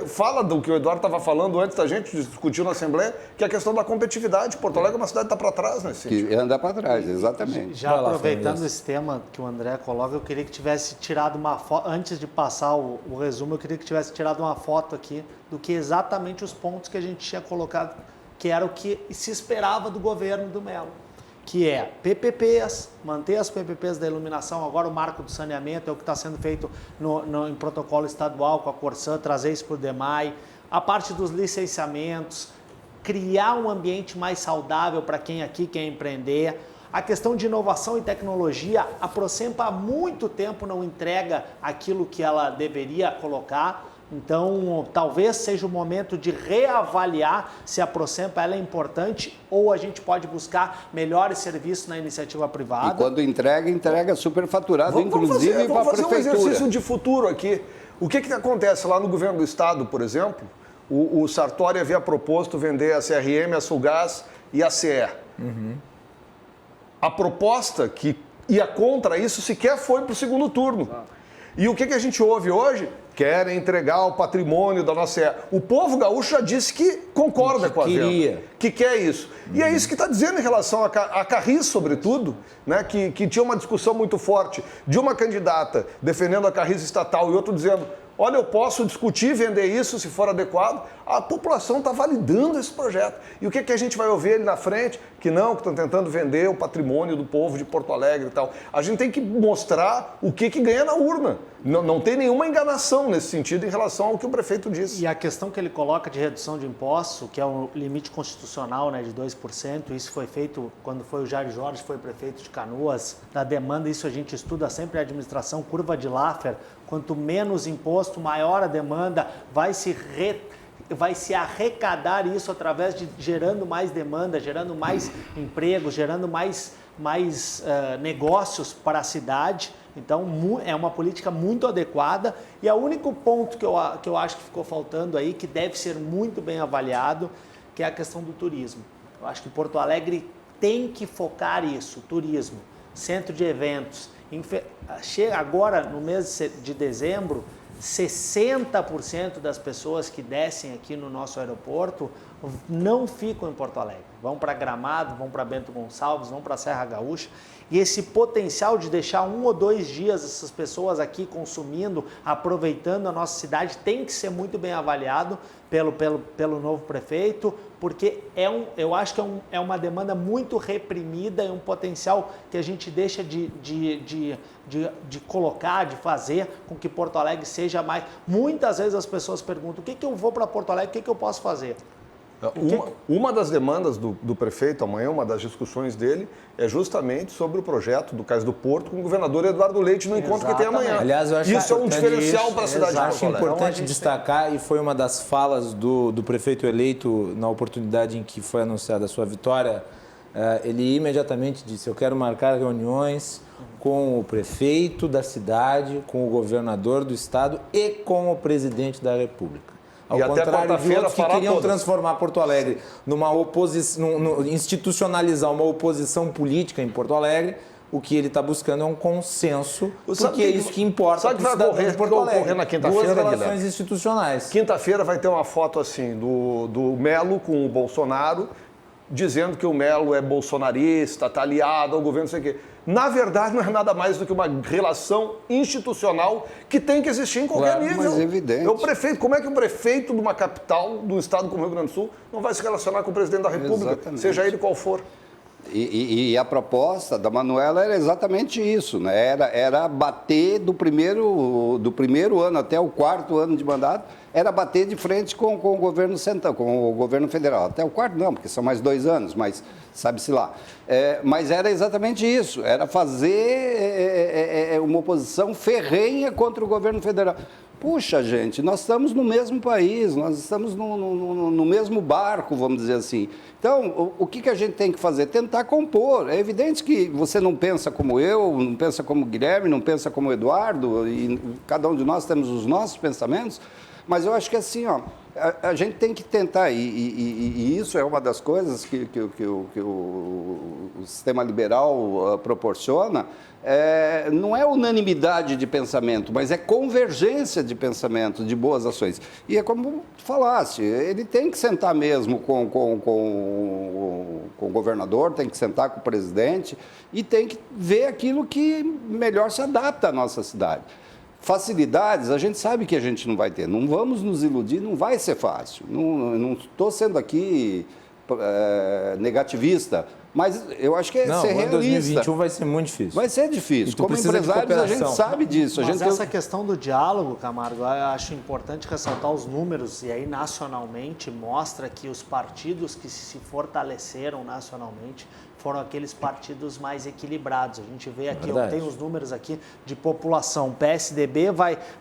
C: Fala do que o Eduardo estava falando antes da gente discutir na Assembleia, que é a questão da competitividade. Porto Alegre é uma cidade que está para trás nesse sentido.
E: Que anda para trás, exatamente.
D: Já aproveitando esse tema que o André coloca, eu queria que tivesse tirado uma foto, antes de passar o resumo, eu queria que tivesse tirado uma foto aqui do que exatamente os pontos que a gente tinha colocado, que era o que se esperava do governo do Melo, que é PPPs, manter as PPPs da iluminação, agora o marco do saneamento é o que está sendo feito em protocolo estadual com a Corsã, trazer isso para o DEMAI, a parte dos licenciamentos, criar um ambiente mais saudável para quem aqui quer empreender, a questão de inovação e tecnologia, a Procempa há muito tempo não entrega aquilo que ela deveria colocar. Então, talvez seja o momento de reavaliar se a Procempa ela é importante ou a gente pode buscar melhores serviços na iniciativa privada.
E: E quando entrega superfaturado, inclusive para a
C: prefeitura. Vamos fazer um exercício de futuro aqui. O que acontece lá no governo do estado, por exemplo? O Sartori havia proposto vender a CRM, a Sulgás e a CE. Uhum. A proposta que ia contra isso sequer foi para o segundo turno. E o que a gente ouve hoje? Querem entregar o patrimônio da nossa... O povo gaúcho já disse que concorda com a venda. Que quer isso. E é isso que está dizendo em relação a Carris, sobretudo, né? Que tinha uma discussão muito forte de uma candidata defendendo a Carris estatal e outro dizendo... Olha, eu posso discutir, vender isso se for adequado. A população está validando esse projeto. E o que a gente vai ouvir ali na frente? Que estão tentando vender o patrimônio do povo de Porto Alegre e tal. A gente tem que mostrar o que ganha na urna. Não tem nenhuma enganação nesse sentido em relação ao que o prefeito disse.
D: E a questão que ele coloca de redução de impostos, que é um limite constitucional, né, de 2%, isso foi feito quando foi o Jair Jorge, foi prefeito de Canoas, da demanda, isso a gente estuda sempre a administração, curva de Laffer, quanto menos imposto, maior a demanda, vai se arrecadar isso através de gerando mais demanda, gerando mais empregos, gerando mais negócios para a cidade. Então, é uma política muito adequada. E o único ponto que eu acho que ficou faltando aí, que deve ser muito bem avaliado, que é a questão do turismo. Eu acho que Porto Alegre tem que focar isso, turismo, centro de eventos. Chega agora, no mês de dezembro, 60% das pessoas que descem aqui no nosso aeroporto não ficam em Porto Alegre. Vão para Gramado, vão para Bento Gonçalves, vão para a Serra Gaúcha. E esse potencial de deixar 1 ou 2 dias essas pessoas aqui consumindo, aproveitando a nossa cidade, tem que ser muito bem avaliado pelo novo prefeito, porque eu acho que é uma demanda muito reprimida e um potencial que a gente deixa de colocar, de fazer com que Porto Alegre seja mais... Muitas vezes as pessoas perguntam, o que eu vou para Porto Alegre, o que eu posso fazer?
C: Uma das demandas do prefeito amanhã, uma das discussões dele, é justamente sobre o projeto do Cais do Porto com o governador Eduardo Leite no encontro que tem amanhã.
B: Aliás, eu acho
C: isso é um diferencial para a cidade de Porto
B: Acho
C: Alegre.
B: importante destacar, e foi uma das falas do prefeito eleito na oportunidade em que foi anunciada a sua vitória, ele imediatamente disse, eu quero marcar reuniões com o prefeito da cidade, com o governador do estado e com o presidente da República. Ao contrário de outros que queriam transformar Porto Alegre numa oposição, institucionalizar uma oposição política em Porto Alegre, o que ele está buscando é um consenso, porque é isso que importa para o cidadão de Porto Alegre.
C: Na quinta-feira,
B: boas relações institucionais.
C: Quinta-feira vai ter uma foto assim do Melo com o Bolsonaro, dizendo que o Melo é bolsonarista, está aliado ao governo, não sei o quê. na verdade, não é nada mais do que uma relação institucional que tem que existir em qualquer nível.
E: Mas é evidente.
C: O prefeito, como é que um prefeito de uma capital, de um estado como o Rio Grande do Sul, não vai se relacionar com o presidente da República,
E: Exatamente.
C: seja ele qual for?
E: E a proposta da Manuela era exatamente isso, né? Era bater do primeiro ano até o 4º ano de mandato, era bater de frente com o governo central, com o governo federal. Até o 4º não, porque são mais 2 anos, mas sabe-se lá. Mas era exatamente isso, era fazer uma oposição ferrenha contra o governo federal. Puxa, gente, nós estamos no mesmo país, nós estamos no mesmo barco, vamos dizer assim. Então, o que a gente tem que fazer? Tentar compor. É evidente que você não pensa como eu, não pensa como o Guilherme, não pensa como o Eduardo, e cada um de nós temos os nossos pensamentos, mas eu acho que assim, ó, a gente tem que tentar, e isso é uma das coisas que o sistema liberal proporciona, não é unanimidade de pensamento, mas é convergência de pensamento, de boas ações. E é como tu falaste, ele tem que sentar mesmo com o governador, tem que sentar com o presidente e tem que ver aquilo que melhor se adapta à nossa cidade. Facilidades, a gente sabe que a gente não vai ter, não vamos nos iludir, não vai ser fácil. Não estou sendo aqui negativista, mas eu acho que ser realista.
B: 2021 vai ser muito difícil.
E: Vai ser difícil. Como empresários, a gente sabe disso.
D: Mas essa questão do diálogo, Camargo, eu acho importante ressaltar os números, e aí nacionalmente mostra que os partidos que se fortaleceram nacionalmente foram aqueles partidos mais equilibrados. A gente vê aqui, eu tenho os números aqui de população. O PSDB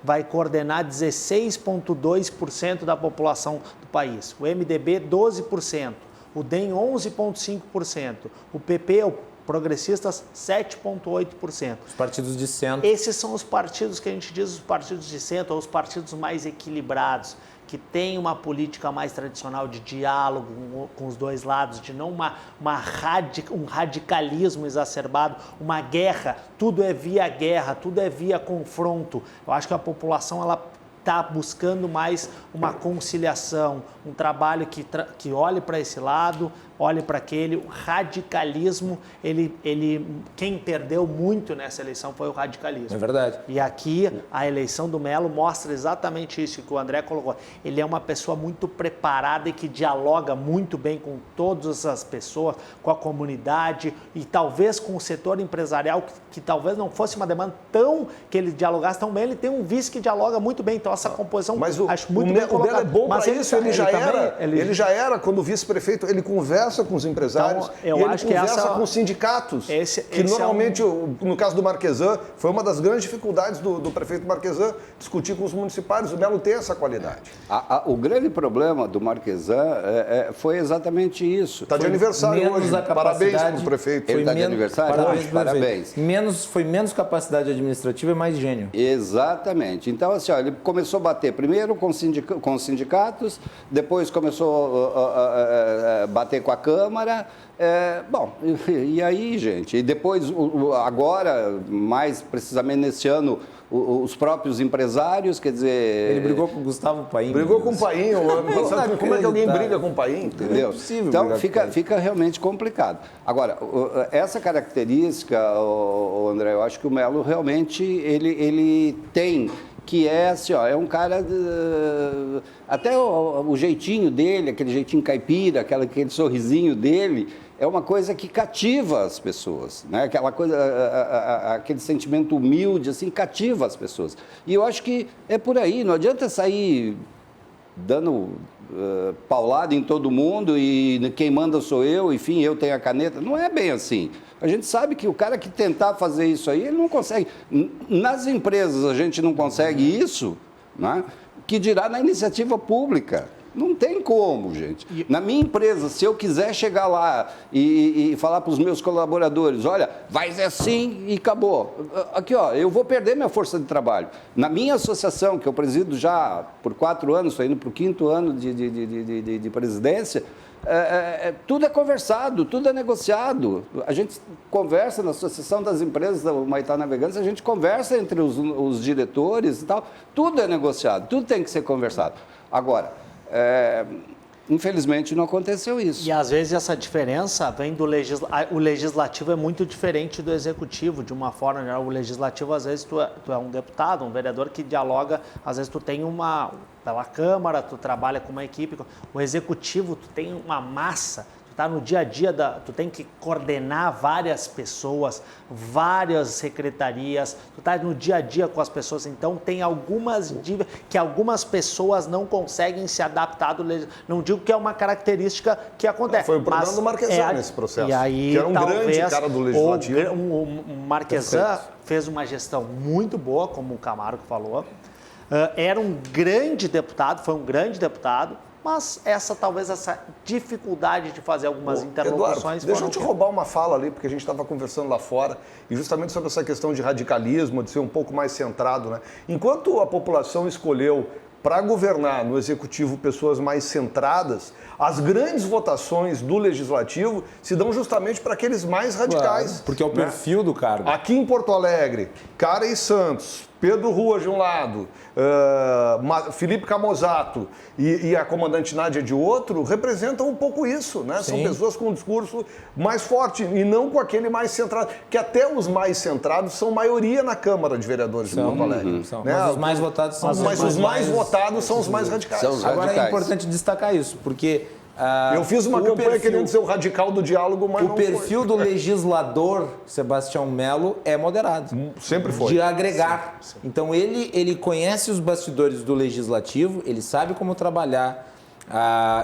D: vai coordenar 16,2% da população do país. O MDB, 12%. O DEM, 11,5%. O PP, o Progressistas, 7,8%.
B: Os partidos de centro.
D: Esses são os partidos que a gente diz, os partidos de centro, ou os partidos mais equilibrados, que tem uma política mais tradicional de diálogo com os dois lados, de não um radicalismo exacerbado, uma guerra, tudo é via guerra, tudo é via confronto. Eu acho que a população está buscando mais uma conciliação, um trabalho que olhe para esse lado, olhe para aquele. O radicalismo, quem perdeu muito nessa eleição foi o radicalismo.
B: É verdade.
D: E aqui a eleição do Melo mostra exatamente isso que o André colocou. Ele é uma pessoa muito preparada e que dialoga muito bem com todas as pessoas, com a comunidade e talvez com o setor empresarial, que talvez não fosse uma demanda tão que ele dialogasse tão bem. Ele tem um vice que dialoga muito bem, então essa composição acho muito bem colocada.
C: O Melo é bom para isso, ele já era, quando vice-prefeito, ele conversa com os empresários,
D: então,
C: ele conversa com os sindicatos, que normalmente, no caso do Marquesan, foi uma das grandes dificuldades do prefeito Marquesan, discutir com os municipários. O Melo tem essa qualidade.
E: O grande problema do Marquesan foi exatamente isso.
C: Está de aniversário hoje, parabéns para o prefeito.
E: Ele está de aniversário? Parabéns.
B: Foi menos capacidade administrativa e mais gênio.
E: Exatamente. Então, assim, ele começou a bater primeiro com os sindicatos, depois começou a bater com a Câmara. E aí, gente? E depois, agora, mais precisamente nesse ano, os próprios empresários, quer dizer...
B: Ele brigou com o Gustavo Paim.
C: Brigou com o Paim. Como é que alguém briga com o Paim?
E: Entendeu? Então, fica realmente complicado. Agora, essa característica, André, eu acho que o Melo realmente, ele tem... que é assim, é um cara, até o jeitinho dele, aquele jeitinho caipira, aquele sorrisinho dele, é uma coisa que cativa as pessoas, né? Aquela coisa, aquele sentimento humilde, assim, cativa as pessoas. E eu acho que é por aí, não adianta sair dando paulada em todo mundo e quem manda sou eu, enfim, eu tenho a caneta. Não é bem assim. A gente sabe que o cara que tentar fazer isso aí, ele não consegue. Nas empresas a gente não consegue isso, né? Que dirá na iniciativa pública. Não tem como, gente. Na minha empresa, se eu quiser chegar lá e falar para os meus colaboradores, olha, vai ser assim e acabou. Aqui, eu vou perder minha força de trabalho. Na minha associação, que eu presido já por 4 anos, estou indo para o 5º ano de presidência, tudo é conversado, tudo é negociado. A gente conversa na Associação das Empresas da Humaitá Navegantes, a gente conversa entre os diretores e tal. Tudo é negociado, tudo tem que ser conversado. Agora, Infelizmente não aconteceu isso.
D: E às vezes essa diferença vem do legislativo. O legislativo é muito diferente do executivo, de uma forma geral. O legislativo, às vezes, tu é um deputado, um vereador que dialoga, às vezes tu tem pela Câmara, tu trabalha com uma equipe. O executivo, tu tem uma massa. Tá no dia a dia, tu tem que coordenar várias pessoas, várias secretarias, tu tá no dia a dia com as pessoas, então tem algumas dívidas que algumas pessoas não conseguem se adaptar, não digo que é uma característica que acontece.
C: Foi o problema do Marquesan nesse processo,
D: e aí,
C: que era um grande cara do Legislativo.
D: O Marquesan fez uma gestão muito boa, como o Camargo falou, era um grande deputado, foi um grande deputado, mas talvez essa dificuldade de fazer algumas interlocuções...
C: Eduardo, deixa eu te roubar uma fala ali, porque a gente estava conversando lá fora, e justamente sobre essa questão de radicalismo, de ser um pouco mais centrado, né? Enquanto a população escolheu para governar no executivo pessoas mais centradas, as grandes votações do legislativo se dão justamente para aqueles mais radicais.
B: Claro, porque é o perfil do cargo.
C: Aqui em Porto Alegre, Carey Santos, Pedro Rua de um lado, Felipe Camozato e a comandante Nádia de outro, representam um pouco isso, né? São pessoas com um discurso mais forte e não com aquele mais centrado, que até os mais centrados são maioria na Câmara de Vereadores de Porto Alegre.
B: Né? Mas os mais votados são
C: Mas os mais votados são os mais radicais.
B: Agora é importante destacar isso, porque...
C: eu fiz uma campanha querendo ser o radical do diálogo, mas
B: o perfil do legislador, Sebastião Melo, é moderado.
C: Sempre foi.
B: De agregar. Então, ele conhece os bastidores do legislativo, ele sabe como trabalhar,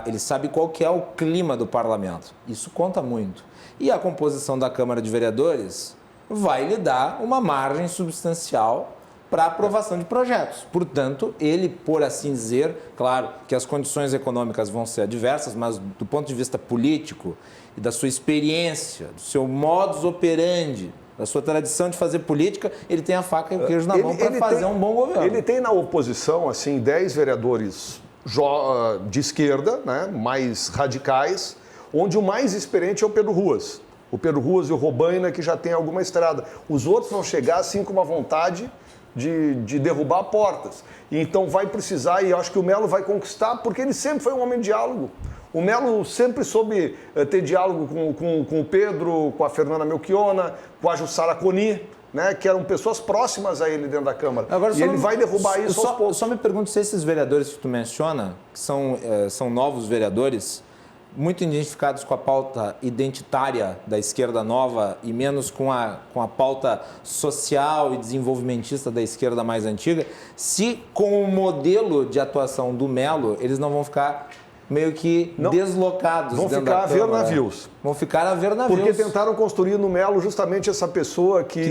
B: ele sabe qual que é o clima do parlamento. Isso conta muito. E a composição da Câmara de Vereadores vai lhe dar uma margem substancial para aprovação de projetos. Portanto, ele, por assim dizer, claro que as condições econômicas vão ser adversas, mas do ponto de vista político e da sua experiência, do seu modus operandi, da sua tradição de fazer política, ele tem a faca e o queijo na mão para fazer um bom governo.
C: Ele tem na oposição, assim, 10 vereadores de esquerda, né, mais radicais, onde o mais experiente é o Pedro Ruas. O Pedro Ruas e o Robaina, que já tem alguma estrada. Os outros vão chegar, assim, com uma vontade de derrubar portas. E então vai precisar, e eu acho que o Melo vai conquistar, porque ele sempre foi um homem de diálogo. O Melo sempre soube ter diálogo com o Pedro, com a Fernanda Melchiona, com a Jussara Coni, né, que eram pessoas próximas a ele dentro da Câmara. Agora, e ele vai derrubar isso aos poucos.
B: Só me pergunto se esses vereadores que tu menciona, que são novos vereadores, muito identificados com a pauta identitária da esquerda nova e menos com a pauta social e desenvolvimentista da esquerda mais antiga, se com o modelo de atuação do Melo, eles não vão ficar meio que deslocados.
C: Vão ficar a ver navios.
B: Vão ficar a ver navios.
C: Porque tentaram construir no Melo justamente essa pessoa que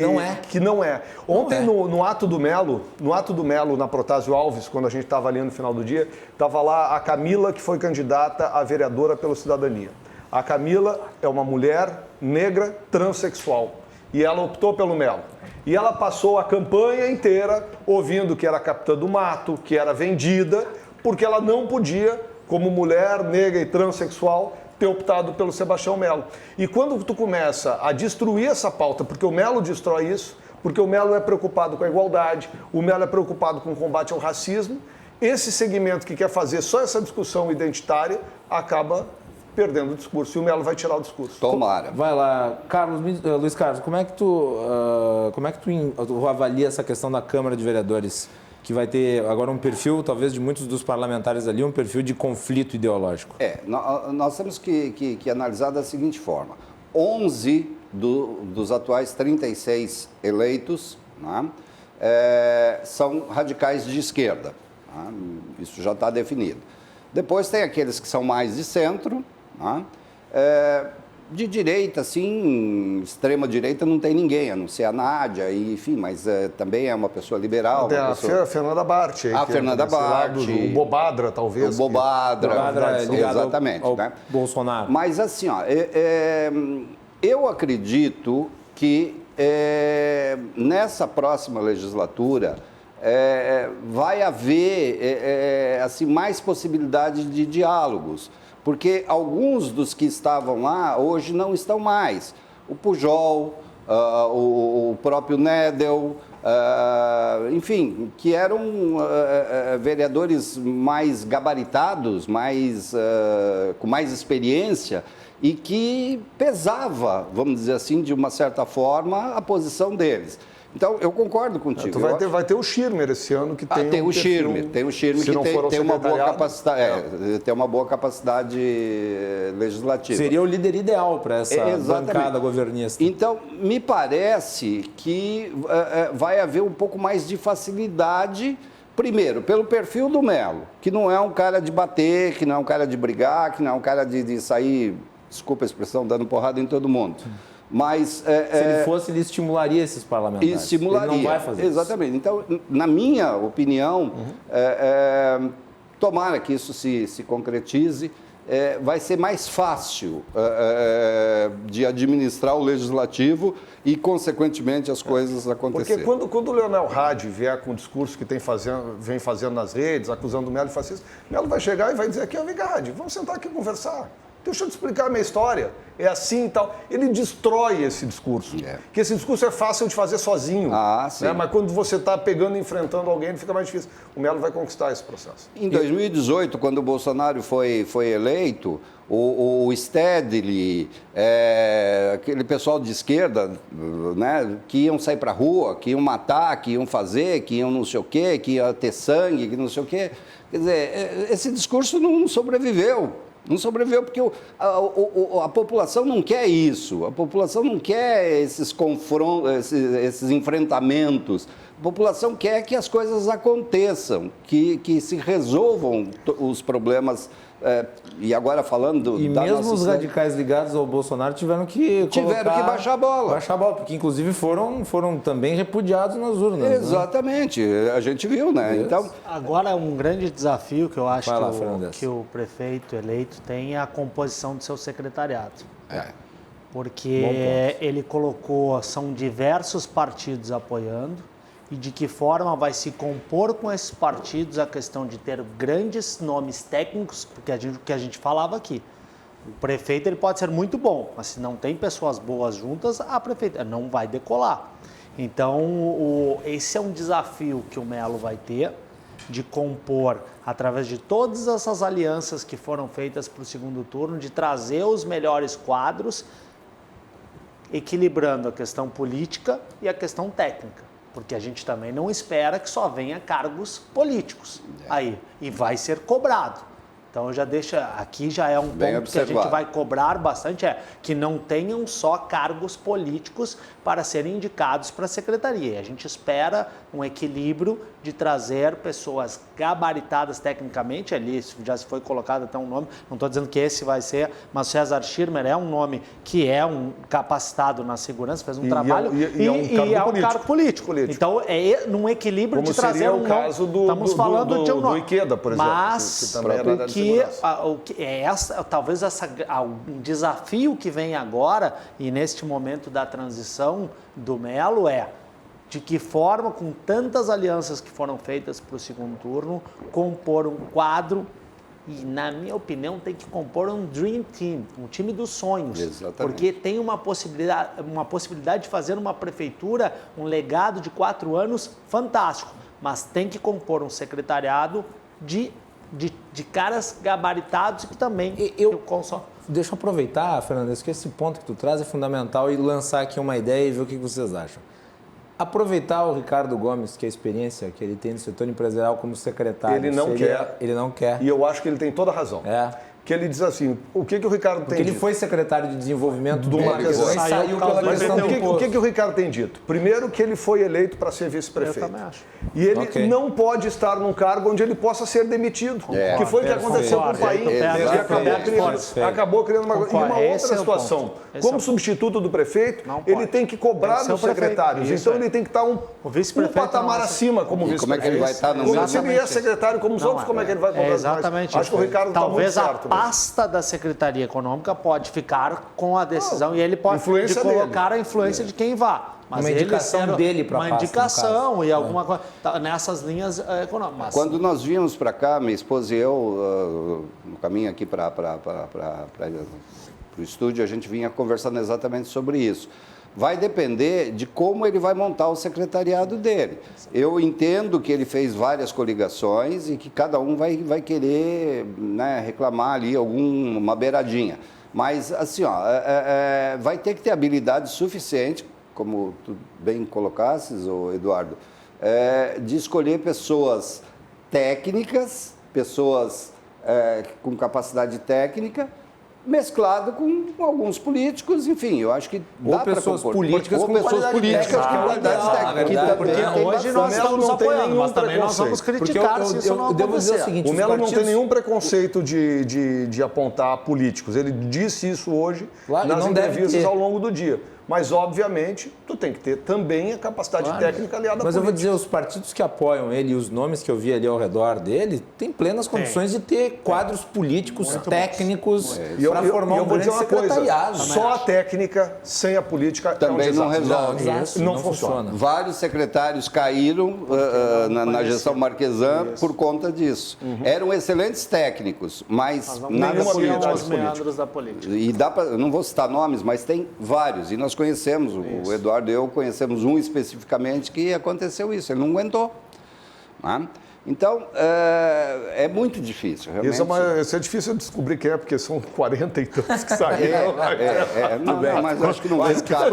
C: não é. Ontem, no ato do Melo, na Protásio Alves, quando a gente estava ali no final do dia, estava lá a Camila, que foi candidata a vereadora pela Cidadania. A Camila é uma mulher negra transexual e ela optou pelo Melo. E ela passou a campanha inteira ouvindo que era capitã do mato, que era vendida, porque ela não podia, como mulher negra e transexual, ter optado pelo Sebastião Melo. E quando tu começa a destruir essa pauta, porque o Melo destrói isso, porque o Melo é preocupado com a igualdade, o Melo é preocupado com o combate ao racismo, esse segmento que quer fazer só essa discussão identitária acaba perdendo o discurso. E o Melo vai tirar o discurso.
E: Tomara.
B: Vai lá. Luiz Carlos, como é que tu avalia essa questão da Câmara de Vereadores? Que vai ter agora um perfil, talvez de muitos dos parlamentares ali, um perfil de conflito ideológico.
E: Nós temos que analisar da seguinte forma. 11 dos atuais 36 eleitos, né, são radicais de esquerda. Né, isso já está definido. Depois tem aqueles que são mais de centro, né, de direita, assim, extrema direita não tem ninguém, a não ser a Nádia, enfim, mas também é uma pessoa liberal.
C: Tem a Fernanda Bart.
E: A Fernanda Bart.
C: O Bobadra, talvez.
E: O Bobadra,
B: exatamente.
E: Ao né?
B: Bolsonaro.
E: Mas assim, eu acredito que nessa próxima legislatura vai haver assim, mais possibilidades de diálogos. Porque alguns dos que estavam lá hoje não estão mais. O Pujol, o próprio Nedel, enfim, que eram vereadores mais gabaritados, com mais experiência e que pesava, vamos dizer assim, de uma certa forma, a posição deles. Então, eu concordo contigo.
C: Vai ter o Schirmer esse ano, que tem
E: o Schirmer que tem uma boa capacidade, tem uma boa capacidade legislativa.
B: Seria o líder ideal para essa bancada governista.
E: Então, me parece que vai haver um pouco mais de facilidade, primeiro, pelo perfil do Melo, que não é um cara de bater, que não é um cara de brigar, que não é um cara de sair, desculpa a expressão, dando porrada em todo mundo. Mas,
B: se ele fosse, ele estimularia esses parlamentares.
E: Estimularia.
B: Ele não vai fazer
E: Exatamente. Então, na minha opinião, tomara que isso se concretize, vai ser mais fácil de administrar o legislativo e, consequentemente, as coisas acontecerem.
C: Porque quando o Leonel Hadi vier com o discurso que vem fazendo nas redes, acusando o Melo de fascista, o Melo vai chegar e vai dizer aqui, vem cá, Hadi, vamos sentar aqui e conversar. Deixa eu te explicar a minha história. É assim e tal. Ele destrói esse discurso. Porque esse discurso é fácil de fazer sozinho.
E: Sim.
C: Né? Mas quando você está pegando e enfrentando alguém, fica mais difícil. O Melo vai conquistar esse processo.
E: Em 2018, quando o Bolsonaro foi eleito, o Stedley, aquele pessoal de esquerda, né, que iam sair para a rua, que iam matar, que iam fazer, que iam não sei o quê, que ia ter sangue, que não sei o quê. Quer dizer, esse discurso não sobreviveu. Não sobreviveu porque a população não quer isso, a população não quer esses confrontos, esses enfrentamentos. A população quer que as coisas aconteçam, que se resolvam os problemas. E agora falando da
B: mesmo
E: nossa
B: os radicais ligados ao Bolsonaro tiveram que
E: baixar a bola.
B: Baixar a bola, porque inclusive foram também repudiados nas urnas.
E: Exatamente, a gente viu, né? Então,
D: agora, um grande desafio que eu acho
B: lá,
D: que o prefeito eleito tem é a composição do seu secretariado. Porque ele colocou, são diversos partidos apoiando, e de que forma vai se compor com esses partidos a questão de ter grandes nomes técnicos, porque o que a gente falava aqui, o prefeito ele pode ser muito bom, mas se não tem pessoas boas juntas, a prefeitura não vai decolar. Então, esse é um desafio que o Melo vai ter, de compor, através de todas essas alianças que foram feitas para o segundo turno, de trazer os melhores quadros, equilibrando a questão política e a questão técnica. Porque a gente também não espera que só venha cargos políticos aí, e vai ser cobrado. Então, eu já deixo, aqui já é um ponto que a gente vai cobrar bastante, que não tenham só cargos políticos para serem indicados para a secretaria. A gente espera um equilíbrio de trazer pessoas gabaritadas tecnicamente, ali já se foi colocado até um nome, não estou dizendo que esse vai ser, mas César Schirmer é um nome que é um capacitado na segurança, fez um trabalho e é um cargo político. Então, num equilíbrio de trazer
C: um caso
D: estamos falando de um nome.
C: Do Ikeda, por exemplo.
D: Mas talvez um desafio que vem agora e neste momento da transição do Melo de que forma, com tantas alianças que foram feitas para o segundo turno, compor um quadro e, na minha opinião, tem que compor um Dream Team, um time dos sonhos.
E: Exatamente.
D: Porque tem uma possibilidade de fazer uma prefeitura, um legado de 4 anos fantástico, mas tem que compor um secretariado de caras gabaritados e que também...
B: Deixa eu aproveitar, Fernandes, que esse ponto que tu traz é fundamental e lançar aqui uma ideia e ver o que vocês acham. Aproveitar o Ricardo Gomes, que é a experiência que ele tem no setor empresarial como secretário.
C: Ele não quer. E eu acho que ele tem toda a razão. Que ele diz assim, o que o Ricardo tem dito?
B: Porque ele foi secretário de desenvolvimento do
C: Marquesã e saiu pela questão do... O que o Ricardo tem dito? Primeiro, que ele foi eleito para ser vice-prefeito.
D: Eu também acho.
C: E ele não pode estar num cargo onde ele possa ser demitido. Que foi o que aconteceu com o Paim. Ele acabou criando uma coisa. E uma outra situação. Como substituto do prefeito, ele tem que cobrar dos secretários. Então ele tem que estar um patamar acima como vice-prefeito.
E: Como é que ele vai estar no mesmo?
C: Se ele é secretário como os outros, como é que ele vai cobrar?
D: Exatamente.
C: Acho que o Ricardo está muito certo.
D: A pasta da Secretaria Econômica pode ficar com a decisão e ele pode colocar a influência de quem vá. Mas
B: uma indicação dele para a pasta.
D: Uma indicação e alguma coisa nessas linhas econômicas.
E: Quando nós vínhamos para cá, minha esposa e eu, no caminho aqui para o estúdio, a gente vinha conversando exatamente sobre isso. vai depender de como ele vai montar o secretariado dele. Eu entendo que ele fez várias coligações e que cada um vai querer, né, reclamar ali uma beiradinha. Mas, assim, vai ter que ter habilidade suficiente, como tu bem colocasses, Eduardo, de escolher pessoas técnicas, pessoas com capacidade técnica, mesclado com alguns políticos, enfim, eu acho que dá para
B: pessoas políticas
E: ou
B: com
E: pessoas políticas com qualidades técnicas.
D: Porque hoje nós estamos apoiando, mas também nós vamos criticar se isso não acontecer.
B: Devo dizer o seguinte,
C: O Melo não tem nenhum preconceito de apontar políticos. Ele disse isso hoje nas entrevistas ao longo do dia. Mas, obviamente, tu tem que ter também a capacidade técnica aliada à política.
B: Mas eu vou dizer, os partidos que apoiam ele e os nomes que eu vi ali ao redor dele têm plenas condições de ter quadros políticos técnicos para formar um grande secretariado.
C: Só a técnica, sem a política,
E: também não resolve.
C: Não funciona.
E: Vários secretários caíram na gestão Marquesan por conta disso. Eram excelentes técnicos, mas nada
D: meandros da política.
E: E eu não vou citar nomes, mas tem vários. E nós conhecemos, o Eduardo e eu conhecemos um especificamente que aconteceu isso, ele não aguentou. Né? Então, é muito difícil, realmente.
C: Isso é difícil descobrir quem é, porque são 40 e tantos que saíram.
E: Mas acho que não vai ficar.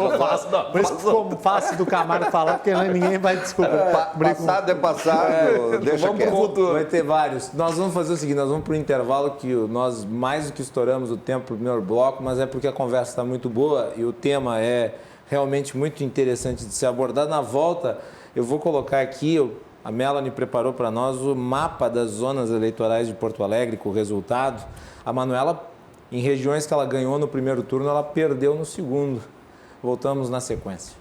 D: Por isso que ficou fácil do Camargo falar, porque ninguém vai descobrir.
E: Passado é passado, deixa
C: vamos para o futuro.
B: Vai ter vários. Nós vamos fazer o seguinte, nós vamos para o intervalo, que nós mais do que estouramos o tempo para o primeiro bloco, mas é porque a conversa está muito boa e o tema é realmente muito interessante de ser abordado. Na volta, eu vou colocar aqui... A Melanie preparou para nós o mapa das zonas eleitorais de Porto Alegre com o resultado. A Manuela, em regiões que ela ganhou no primeiro turno, ela perdeu no segundo. Voltamos na sequência.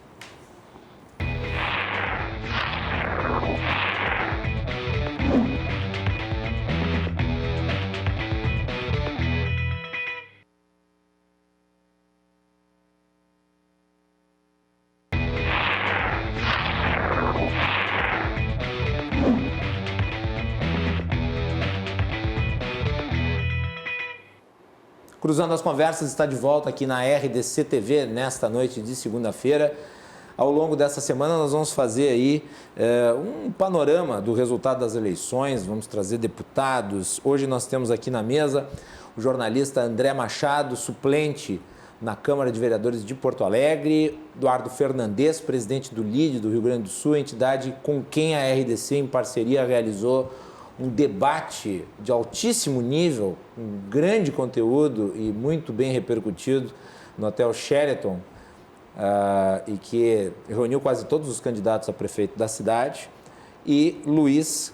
B: Cruzando as Conversas está de volta aqui na RDC TV nesta noite de segunda-feira. Ao longo dessa semana nós vamos fazer aí um panorama do resultado das eleições, vamos trazer deputados. Hoje nós temos aqui na mesa o jornalista André Machado, suplente na Câmara de Vereadores de Porto Alegre, Eduardo Fernandes, presidente do LIDE do Rio Grande do Sul, entidade com quem a RDC em parceria realizou um debate de altíssimo nível, um grande conteúdo e muito bem repercutido no Hotel Sheraton, e que reuniu quase todos os candidatos a prefeito da cidade, e Luiz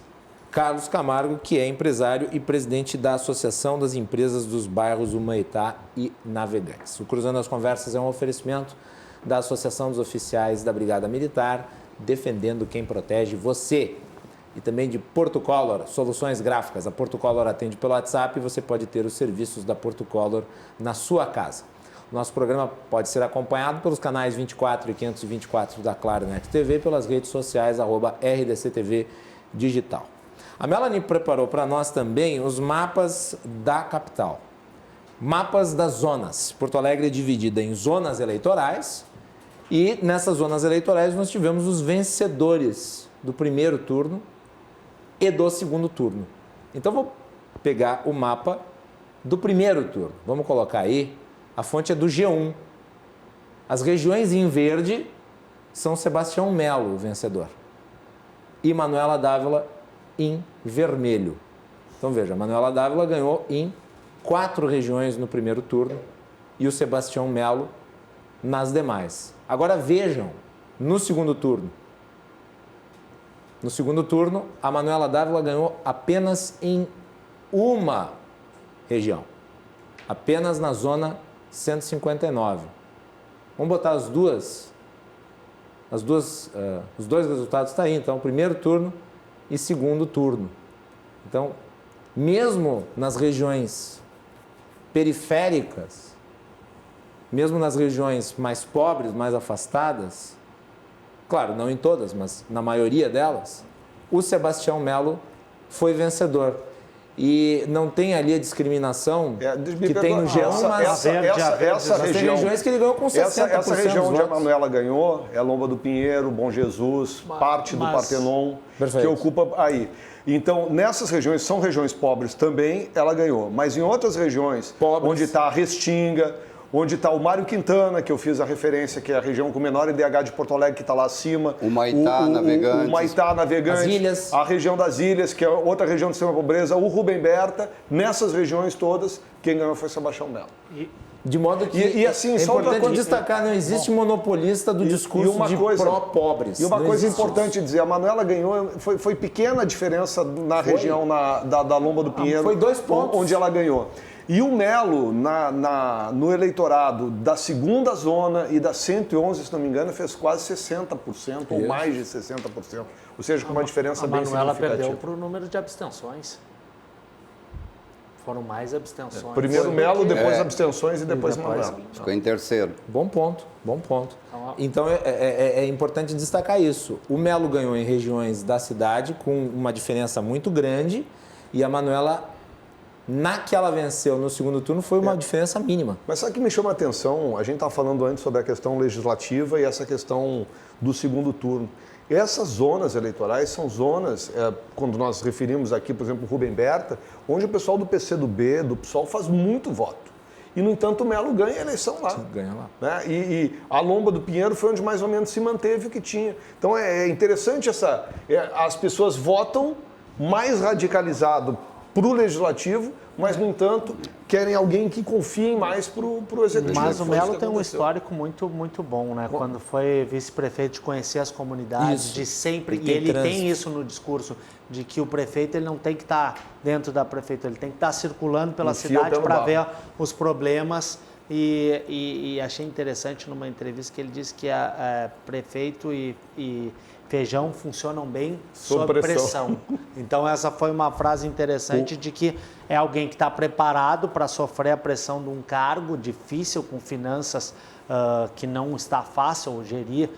B: Carlos Camargo, que é empresário e presidente da Associação das Empresas dos Bairros Humaitá e Navegantes. O Cruzando as Conversas é um oferecimento da Associação dos Oficiais da Brigada Militar, defendendo quem protege você. E também de Portocolor, soluções gráficas. A Portocolor atende pelo WhatsApp e você pode ter os serviços da Portocolor na sua casa. O nosso programa pode ser acompanhado pelos canais 24 e 524 da Claro Net TV, pelas redes sociais, @RDCTV Digital. A Melanie preparou para nós também os mapas da capital. Mapas das zonas. Porto Alegre é dividida em zonas eleitorais e nessas zonas eleitorais nós tivemos os vencedores do primeiro turno e do segundo turno. Então, vou pegar o mapa do primeiro turno. Vamos colocar aí, a fonte é do G1. As regiões em verde são Sebastião Melo, o vencedor, e Manuela Dávila em vermelho. Então, veja, Manuela Dávila ganhou em 4 regiões no primeiro turno e o Sebastião Melo nas demais. Agora, vejam, no segundo turno. No segundo turno, a Manuela Dávila ganhou apenas em uma região, apenas na zona 159. Vamos botar os dois resultados está aí, então, primeiro turno e segundo turno. Então, mesmo nas regiões periféricas, mesmo nas regiões mais pobres, mais afastadas, claro, não em todas, mas na maioria delas, o Sebastião Melo foi vencedor. e não tem ali a discriminação que tem no G1, mas
C: essa
B: tem
C: região,
B: regiões que ele ganhou com 60%
C: essa região
B: dos
C: onde a
B: votos.
C: Manuela ganhou é Lomba do Pinheiro, Bom Jesus, parte do Partenon,
B: Perfeito.
C: que ocupa aí. Então, nessas regiões, são regiões pobres também, ela ganhou. Mas em outras regiões,
B: Pobres.
C: onde está a Restinga, onde está o Mário Quintana, que eu fiz a referência, que é a região com menor IDH de Porto Alegre, que está lá acima.
E: O Maitá, Navegantes.
C: O Maitá, Navegantes.
B: As Ilhas.
C: A região das Ilhas, que é outra região de extrema pobreza. O Rubem Berta. Nessas regiões todas, quem ganhou foi Sebastião Melo.
B: De modo que
C: E assim,
B: é
C: só outra
B: importante
C: coisa-
B: destacar, não existe monopolista do discurso de pró-pobres.
C: E uma
B: Não
C: coisa
B: existe
C: importante dizer, a Manuela ganhou, foi pequena a diferença na região da Lomba do Pinheiro.
B: Foi 2 pontos.
C: Onde ela ganhou. E o Melo, no eleitorado da segunda zona e da 111, se não me engano, fez quase 60%, ou mais de 60%. Ou seja, com uma diferença
D: A
C: bem
D: Manuela
C: significativa.
D: perdeu para o número de abstenções. Foram mais abstenções.
C: Primeiro Melo, depois abstenções e depois Manuela.
E: Ficou em terceiro.
B: Bom ponto, bom ponto. Então é importante destacar isso. O Melo ganhou em regiões da cidade com uma diferença muito grande e a Manuela, na que ela venceu no segundo turno, foi uma diferença mínima.
C: Mas sabe o que me chama a atenção? A gente estava falando antes sobre a questão legislativa e essa questão do segundo turno. Essas zonas eleitorais são zonas, quando nós referimos aqui, por exemplo, o Rubem Berta, onde o pessoal do PCdoB, do PSOL, faz muito voto. E, no entanto, o Melo ganha a eleição lá.
B: Ganha lá.
C: Né? E a Lomba do Pinheiro foi onde mais ou menos se manteve o que tinha. Então é interessante as pessoas votam mais radicalizado para o legislativo, mas, no entanto, querem alguém que confie mais para o executivo.
D: Mas o
C: Foi isso
D: Melo
C: que
D: tem um
C: aconteceu.
D: histórico muito bom, né? Quando foi vice-prefeito, de conhecer as comunidades,
B: Isso.
D: de sempre...
B: Ele
D: E
B: tem
D: ele
B: trânsito.
D: tem isso no discurso, de que o prefeito ele não tem que estar dentro da prefeitura, ele tem que estar circulando pela
C: Enfia o pé
D: cidade
C: no
D: para
C: barro.
D: ver os problemas. E achei interessante numa entrevista que ele disse que prefeito e feijão funcionam bem sob pressão. Então essa foi uma frase interessante de que é alguém que está preparado para sofrer a pressão de um cargo difícil, com finanças que não está fácil gerir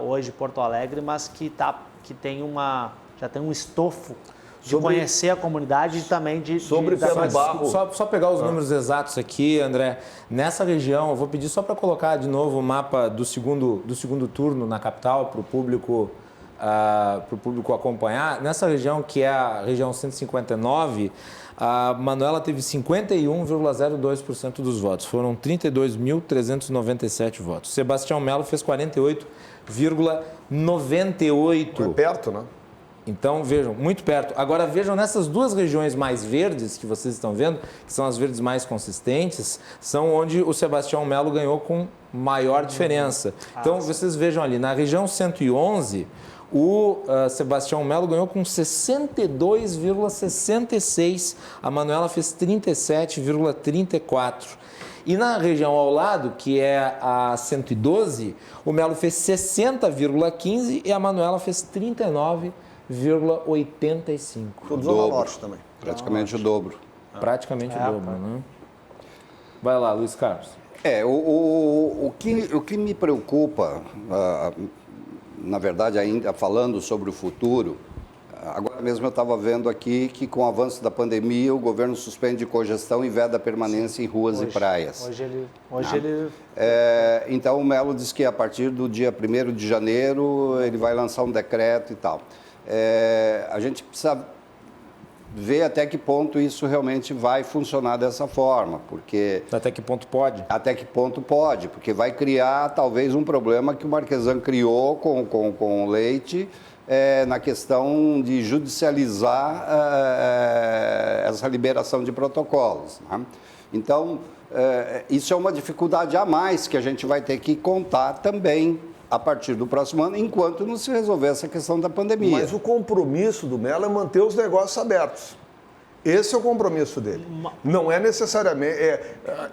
D: hoje Porto Alegre, mas que já tem um estofo de conhecer a comunidade e também de...
C: Sobre pé no barro.
B: Só pegar os números exatos aqui, André. Nessa região, eu vou pedir só para colocar de novo o mapa do segundo turno na capital, para o público acompanhar. Nessa região, que é a região 159, a Manuela teve 51,02% dos votos. Foram 32.397 votos. Sebastião Melo fez 48,98%.
C: É perto, né?
B: Então, vejam, muito perto. Agora, vejam, nessas duas regiões mais verdes que vocês estão vendo, que são as verdes mais consistentes, são onde o Sebastião Melo ganhou com maior diferença. Então, vocês vejam ali, na região 111, o Sebastião Melo ganhou com 62,66%. A Manuela fez 37,34%. E na região ao lado, que é a 112, o Melo fez 60,15% e a Manuela fez 39,85%.
C: Tudo Zona Norte também.
E: Praticamente o dobro.
B: Praticamente o dobro, né? Vai lá, Luiz Carlos.
E: O que me preocupa, na verdade, ainda falando sobre o futuro, agora mesmo eu estava vendo aqui que com o avanço da pandemia o governo suspende cogestão e veda permanência em ruas e praias.
D: Hoje ele
E: Então o Melo diz que a partir do dia 1º de janeiro ele vai lançar um decreto e tal. A gente precisa ver até que ponto isso realmente vai funcionar dessa forma, porque...
B: Até que ponto pode?
E: Até que ponto pode, porque vai criar talvez um problema que o Marquesan criou com o Leite, na questão de judicializar essa liberação de protocolos. Né? Então, isso é uma dificuldade a mais que a gente vai ter que contar também a partir do próximo ano, enquanto não se resolver essa questão da pandemia.
C: Mas o compromisso do Melo é manter os negócios abertos. Esse é o compromisso dele. Não é necessariamente...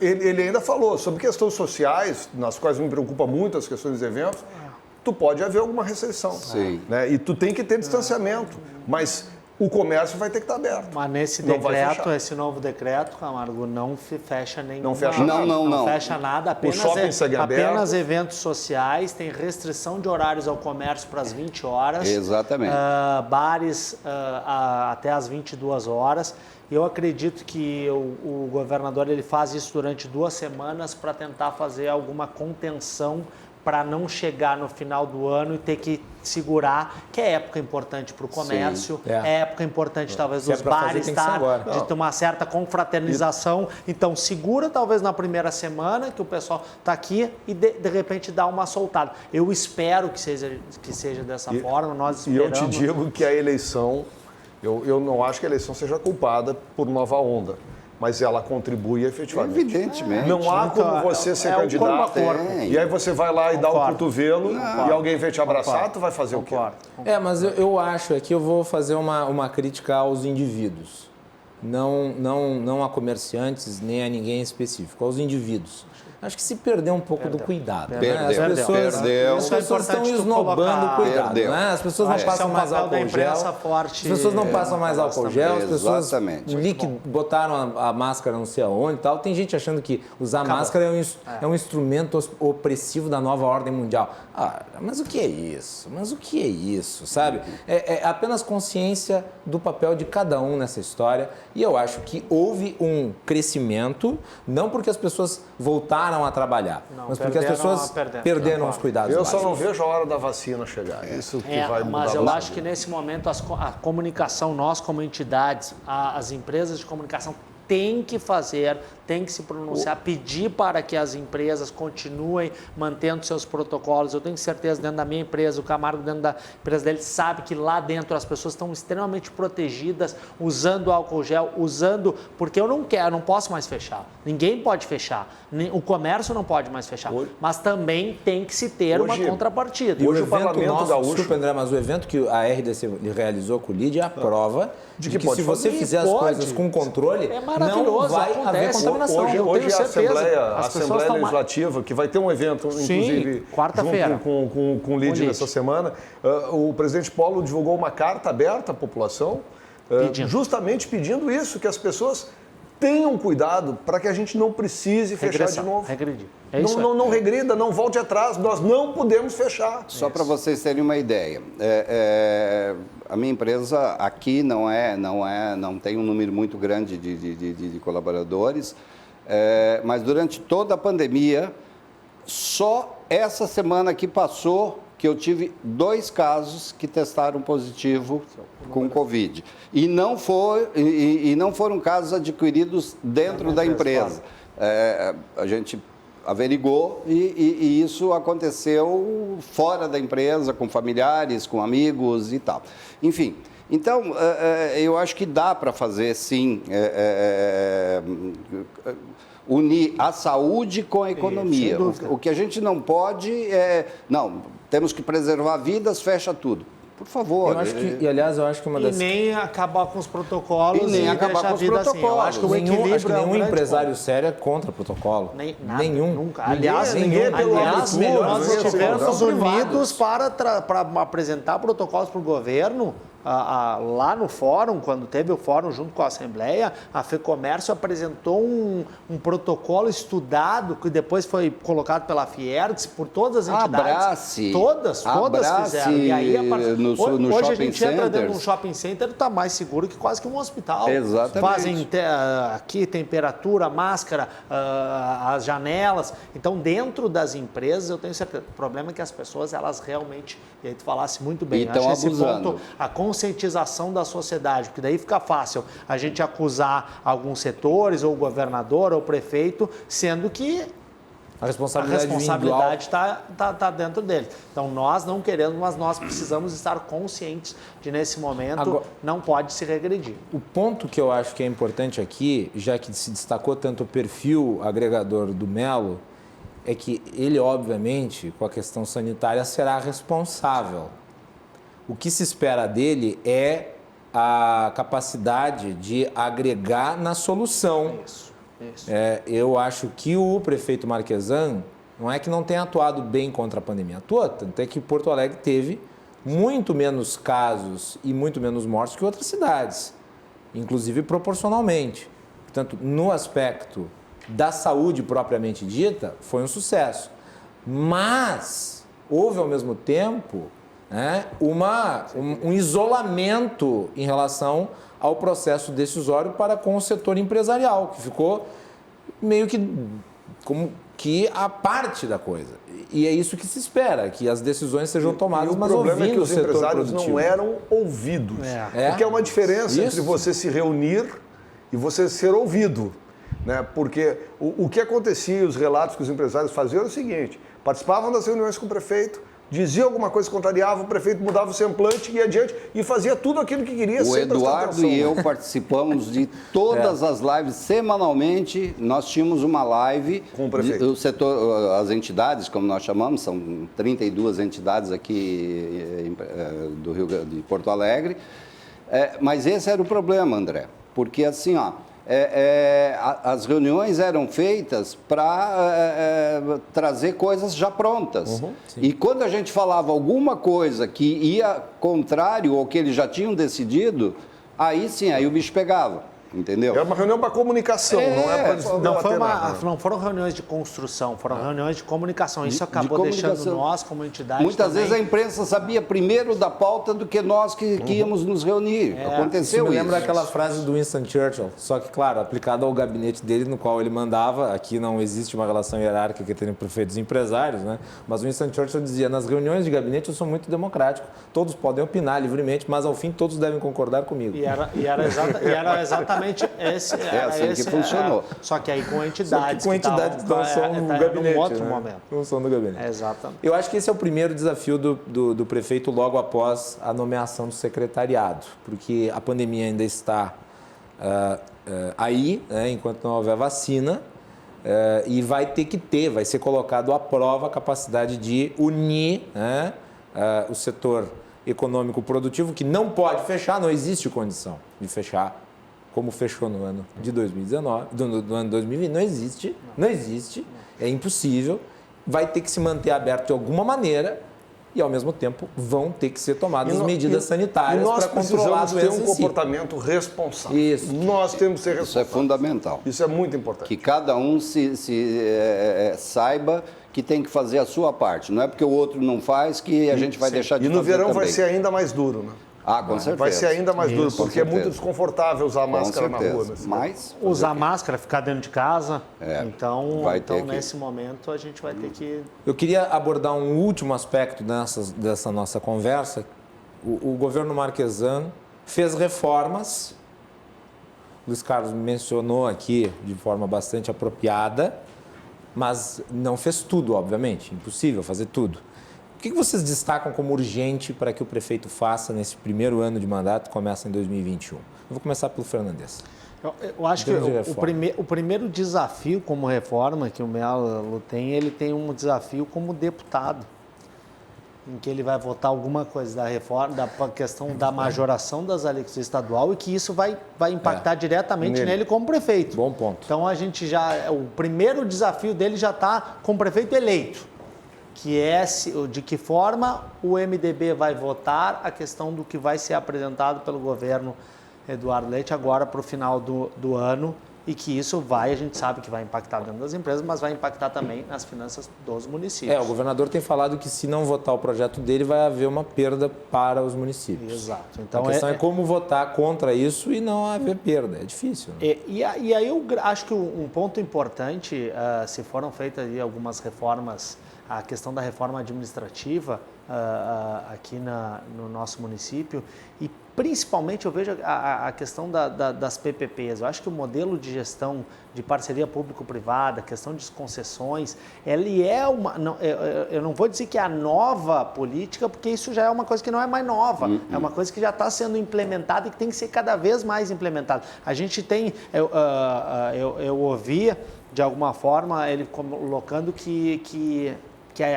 C: ele ainda falou sobre questões sociais, nas quais me preocupa muito as questões dos eventos. Tu pode haver alguma restrição.
E: Sim.
C: Né? E tu tem que ter distanciamento. Mas o comércio vai ter que estar aberto.
D: Mas nesse
C: Não vai
D: decreto,
C: fechar.
D: esse novo decreto, Camargo, não fecha nenhuma...
C: Não fecha nada.
E: Não.
D: fecha nada, apenas,
C: shopping segue
D: apenas
C: aberto.
D: eventos sociais, tem restrição de horários ao comércio para as 20 horas.
E: Exatamente.
D: Bares até as 22 horas. Eu acredito que o governador ele faz isso durante 2 semanas para tentar fazer alguma contenção para não chegar no final do ano e ter que segurar, que é época importante para o comércio, é época importante talvez dos bares, de ter uma certa confraternização. Então segura talvez na primeira semana que o pessoal está aqui e de repente dá uma soltada. Eu espero que seja dessa forma, nós esperamos.
C: E eu te digo que a eleição, eu não acho que a eleição seja culpada por nova onda, mas ela contribui efetivamente.
E: Evidentemente.
C: Não há como você ser candidato e aí você vai lá e dá o cotovelo e alguém vem te abraçar, tu vai fazer o quê?
B: Mas eu acho que eu vou fazer uma crítica aos indivíduos. Não a comerciantes, nem a ninguém específico, aos indivíduos. Acho que se perdeu um pouco do cuidado. As pessoas estão esnobando o cuidado. Né? As pessoas não passam mais álcool gel. As pessoas não passam mais álcool gel. As pessoas botaram a máscara não sei aonde e tal. Tem gente achando que usar máscara é um instrumento opressivo da nova ordem mundial. Mas o que é isso? Sabe? É apenas consciência do papel de cada um nessa história. E eu acho que houve um crescimento, não porque as pessoas voltaram a trabalhar, mas porque as pessoas perderam os cuidados.
C: Eu só não vejo a hora da vacina chegar. Isso que vai mudar.
D: Mas eu acho que nesse momento a comunicação, nós como entidades, as empresas de comunicação têm que fazer, têm que se pronunciar, pedir para que as empresas continuem mantendo seus protocolos. Eu tenho certeza, dentro da minha empresa, o Camargo dentro da empresa dele sabe que lá dentro as pessoas estão extremamente protegidas, usando álcool gel, porque eu não posso mais fechar. Ninguém pode fechar. O comércio não pode mais fechar. Mas também tem que se ter uma contrapartida.
B: E hoje o Parlamento Gaúcho... Desculpa, André, mas o evento que a RDC realizou com o LID é a prova de que se você fizer as coisas com controle, não vai haver contaminação.
C: Hoje a Assembleia Legislativa, que vai ter um evento, inclusive,
D: quarta-feira,
C: com o LID nessa semana, o presidente Paulo divulgou uma carta aberta à população, justamente pedindo isso, que as pessoas tenham cuidado para que a gente não precise fechar de novo.
D: Regredir.
C: Não regrida, não volte atrás, nós não podemos fechar.
E: Só para vocês terem uma ideia, a minha empresa aqui não tem um número muito grande de colaboradores, mas durante toda a pandemia, só essa semana que passou, que eu tive 2 casos que testaram positivo com Covid. E não foram casos adquiridos dentro da empresa. A gente averigou e isso aconteceu fora da empresa, com familiares, com amigos e tal. Enfim, então, eu acho que dá para fazer, sim, unir a saúde com a economia. O que a gente não pode temos que preservar vidas, fecha tudo. Por favor.
B: Eu acho que uma das...
D: E nem acabar com os protocolos
E: e nem acabar com os protocolos.
D: Assim. Eu acho que o equilíbrio
B: acho que nenhum empresário sério é contra protocolo.
D: Nenhum. Nunca. Aliás,
C: nós
D: estivemos unidos para apresentar protocolos para o governo. Lá no fórum, quando teve o fórum junto com a Assembleia, a FEComércio apresentou um protocolo estudado que depois foi colocado pela Fiergs por todas as entidades. Todas fizeram. E aí, hoje a gente entra dentro de um shopping center e está mais seguro que quase que um hospital.
E: Exatamente.
D: Fazem aqui temperatura, máscara, as janelas. Então, dentro das empresas, eu tenho certeza. O problema é que as pessoas, elas realmente, e aí tu falasse muito bem,
E: estão abusando.
D: A conscientização da sociedade, porque daí fica fácil a gente acusar alguns setores, ou o governador, ou o prefeito, sendo que a responsabilidade está dentro deles. Então, nós não queremos, mas nós precisamos estar conscientes de, nesse momento, não pode se regredir.
B: O ponto que eu acho que é importante aqui, já que se destacou tanto o perfil agregador do Melo, é que ele, obviamente, com a questão sanitária, será responsável. O que se espera dele é a capacidade de agregar na solução.
D: Isso.
B: Eu acho que o prefeito Marquesan não é que não tenha atuado bem contra a pandemia. Atua, tanto é que Porto Alegre teve muito menos casos e muito menos mortes que outras cidades, inclusive proporcionalmente. Portanto, no aspecto da saúde propriamente dita, foi um sucesso. Mas houve, ao mesmo tempo, né, um isolamento em relação ao processo decisório para com o setor empresarial, que ficou meio que como que a parte da coisa. E é isso que se espera, que as decisões sejam tomadas, mas ouvindo o setor produtivo.
C: O problema é que os empresários não eram ouvidos. Porque é uma diferença entre você se reunir e você ser ouvido. Né? Porque o que acontecia, os relatos que os empresários faziam era o seguinte: participavam das reuniões com o prefeito, diziam alguma coisa, contrariava, o prefeito mudava o semblante e ia adiante e fazia tudo aquilo que queria.
E: O Eduardo e eu participamos de todas as lives semanalmente. Nós tínhamos uma live
C: com o prefeito.
E: O setor, as entidades, como nós chamamos, são 32 entidades aqui do Rio de Porto Alegre. Mas esse era o problema, André, porque assim, as reuniões eram feitas para trazer coisas já prontas. E quando a gente falava alguma coisa que ia contrário ao que eles já tinham decidido, aí sim, aí o bicho pegava. Entendeu?
C: É uma reunião para comunicação,
D: não foram reuniões de construção, foram reuniões de comunicação. Isso acabou deixando nós, como entidade.
E: Muitas vezes a imprensa sabia primeiro da pauta do que nós que íamos nos reunir. Aconteceu isso.
B: Me lembra aquela frase do Winston Churchill, só que, claro, aplicada ao gabinete dele, no qual ele mandava. Aqui não existe uma relação hierárquica entre prefeitos e empresários, né? Mas o Winston Churchill dizia: nas reuniões de gabinete eu sou muito democrático, todos podem opinar livremente, mas ao fim todos devem concordar comigo.
D: E era exatamente
E: que funcionou.
D: Só que aí com entidades.
B: Com entidades que não são no gabinete.
D: Num outro momento.
B: Não são no gabinete.
D: Exatamente.
B: Eu acho que esse é o primeiro desafio do prefeito logo após a nomeação do secretariado, porque a pandemia ainda está aí, né, enquanto não houver vacina, e vai ser colocado à prova a capacidade de unir, né, o setor econômico produtivo, que não pode fechar, não existe condição de fechar como fechou no ano de 2019, no ano 2020, não existe, é impossível, vai ter que se manter aberto de alguma maneira e, ao mesmo tempo, vão ter que ser tomadas medidas sanitárias para controlar a doença.
C: Nós precisamos ter um comportamento responsável.
B: Isso.
C: Nós temos que ser responsáveis.
E: Isso é fundamental.
C: Isso é muito importante.
E: Que cada um saiba que tem que fazer a sua parte. Não é porque o outro não faz que a gente vai deixar de fazer.
C: E no verão
E: também
C: vai ser ainda mais duro, né?
E: Com certeza.
C: Vai ser ainda mais duro, porque é muito desconfortável usar máscara na rua.
E: Mas
D: usar máscara, ficar dentro de casa. Então nesse momento, a gente vai ter que...
B: Eu queria abordar um último aspecto dessa nossa conversa. O governo Marquesan fez reformas. O Luiz Carlos mencionou aqui de forma bastante apropriada, mas não fez tudo, obviamente. Impossível fazer tudo. O que vocês destacam como urgente para que o prefeito faça nesse primeiro ano de mandato, que começa em 2021? Eu vou começar pelo Fernandes.
D: Eu acho que o primeiro desafio como reforma que o Melo tem, ele tem um desafio como deputado, em que ele vai votar alguma coisa da reforma, da questão da majoração das alíquotas estadual, e que isso vai impactar diretamente nele como prefeito.
B: Bom ponto.
D: Então o primeiro desafio dele já está com o prefeito eleito, que é de que forma o MDB vai votar a questão do que vai ser apresentado pelo governo Eduardo Leite agora para o final do ano, e que isso a gente sabe que vai impactar dentro das empresas, mas vai impactar também nas finanças dos municípios.
B: O governador tem falado que se não votar o projeto dele, vai haver uma perda para os municípios.
D: Exato. Então,
B: a questão é como votar contra isso e não haver perda. É difícil. Né?
D: E aí eu acho que um ponto importante, se foram feitas aí algumas reformas, a questão da reforma administrativa aqui no nosso município, e principalmente eu vejo a questão das PPPs. Eu acho que o modelo de gestão de parceria público-privada, a questão de concessões, ele é eu não vou dizer que é a nova política, porque isso já é uma coisa que não é mais nova, é uma coisa que já está sendo implementada e que tem que ser cada vez mais implementada. A gente tem, eu ouvia de alguma forma ele colocando que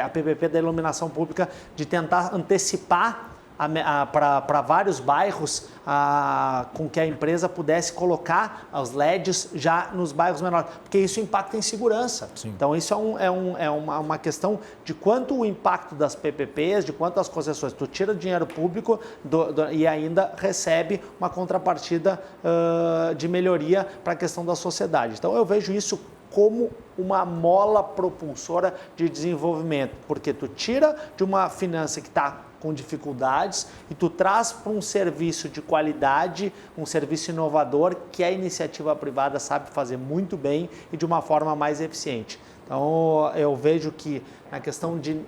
D: a PPP da iluminação pública, de tentar antecipar para vários bairros com que a empresa pudesse colocar os LEDs já nos bairros menores, porque isso impacta em segurança. Sim. Então, isso é uma questão de quanto o impacto das PPPs, de quanto as concessões. Tu tira dinheiro público e ainda recebe uma contrapartida de melhoria para a questão da sociedade. Então, eu vejo isso como uma mola propulsora de desenvolvimento, porque tu tira de uma finança que está com dificuldades e tu traz para um serviço de qualidade, um serviço inovador que a iniciativa privada sabe fazer muito bem e de uma forma mais eficiente. Então, eu vejo que na questão de,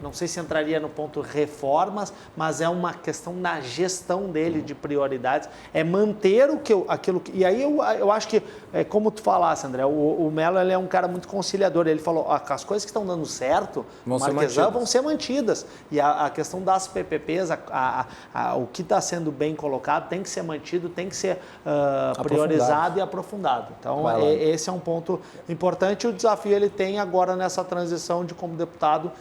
D: não sei se entraria no ponto reformas, mas é uma questão na gestão dele de prioridades, é manter aquilo que... E aí eu acho que, como tu falasse, André, o Mello ele é um cara muito conciliador, ele falou, as coisas que estão dando certo, Marquesan, vão ser mantidas. E a questão das PPPs, o que está sendo bem colocado tem que ser mantido, tem que ser priorizado e aprofundado. Então, esse é um ponto importante. O desafio ele tem agora nessa transição de como deputado,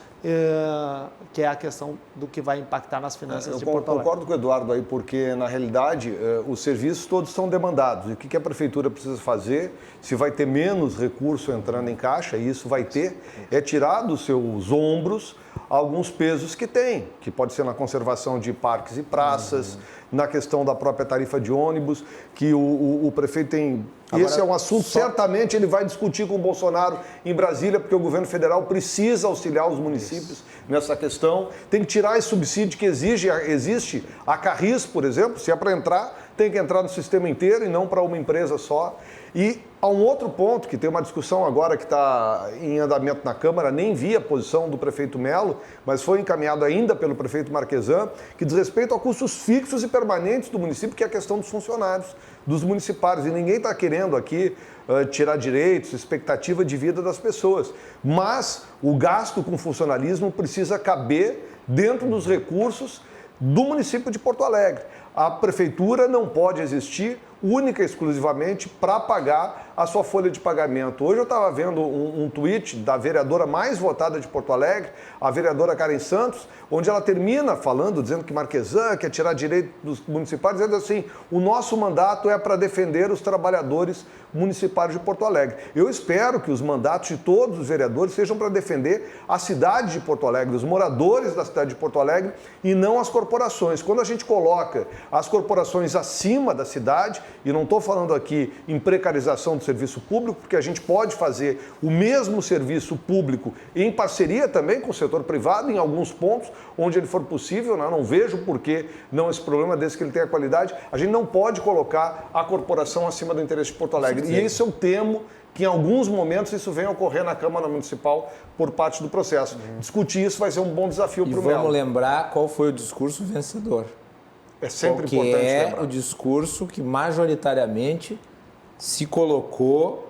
D: que é a questão do que vai impactar nas finanças de Porto Alegre.
C: Eu concordo com o Eduardo aí, porque, na realidade, os serviços todos são demandados. E o que a prefeitura precisa fazer, se vai ter menos recurso entrando em caixa, e isso vai ter, é tirar dos seus ombros alguns pesos que tem, que pode ser na conservação de parques e praças, na questão da própria tarifa de ônibus, que o prefeito tem... Agora, esse é um assunto, certamente ele vai discutir com o Bolsonaro em Brasília, porque o governo federal precisa auxiliar os municípios nessa questão. Tem que tirar esse subsídio que existe. A Carris, por exemplo, se é para entrar, tem que entrar no sistema inteiro e não para uma empresa só. E há um outro ponto, que tem uma discussão agora que está em andamento na Câmara, nem vi a posição do prefeito Mello, mas foi encaminhado ainda pelo prefeito Marquesan, que diz respeito a custos fixos e permanentes do município, que é a questão dos funcionários, dos municipários. E ninguém está querendo aqui tirar direitos, expectativa de vida das pessoas. Mas o gasto com funcionalismo precisa caber dentro dos recursos do município de Porto Alegre. A prefeitura não pode existir única e exclusivamente para pagar a sua folha de pagamento. Hoje eu estava vendo um tweet da vereadora mais votada de Porto Alegre, a vereadora Karen Santos, onde ela termina falando, dizendo que Marquesan quer tirar direito dos municipais, dizendo assim, o nosso mandato é para defender os trabalhadores municipais de Porto Alegre. Eu espero que os mandatos de todos os vereadores sejam para defender a cidade de Porto Alegre, os moradores da cidade de Porto Alegre e não as corporações. Quando a gente coloca as corporações acima da cidade, e não estou falando aqui em precarização do serviço público, porque a gente pode fazer o mesmo serviço público em parceria também com o setor privado, em alguns pontos, onde ele for possível, né? Não vejo por que não esse problema desse que ele tenha qualidade. A gente não pode colocar a corporação acima do interesse de Porto Alegre. E isso eu temo que em alguns momentos isso venha a ocorrer na Câmara Municipal por parte do processo. Discutir isso vai ser um bom desafio para o Mello.
B: E vamos lembrar qual foi o discurso vencedor.
C: É sempre
B: porque
C: importante
B: lembrar.
C: É
B: o discurso que majoritariamente se colocou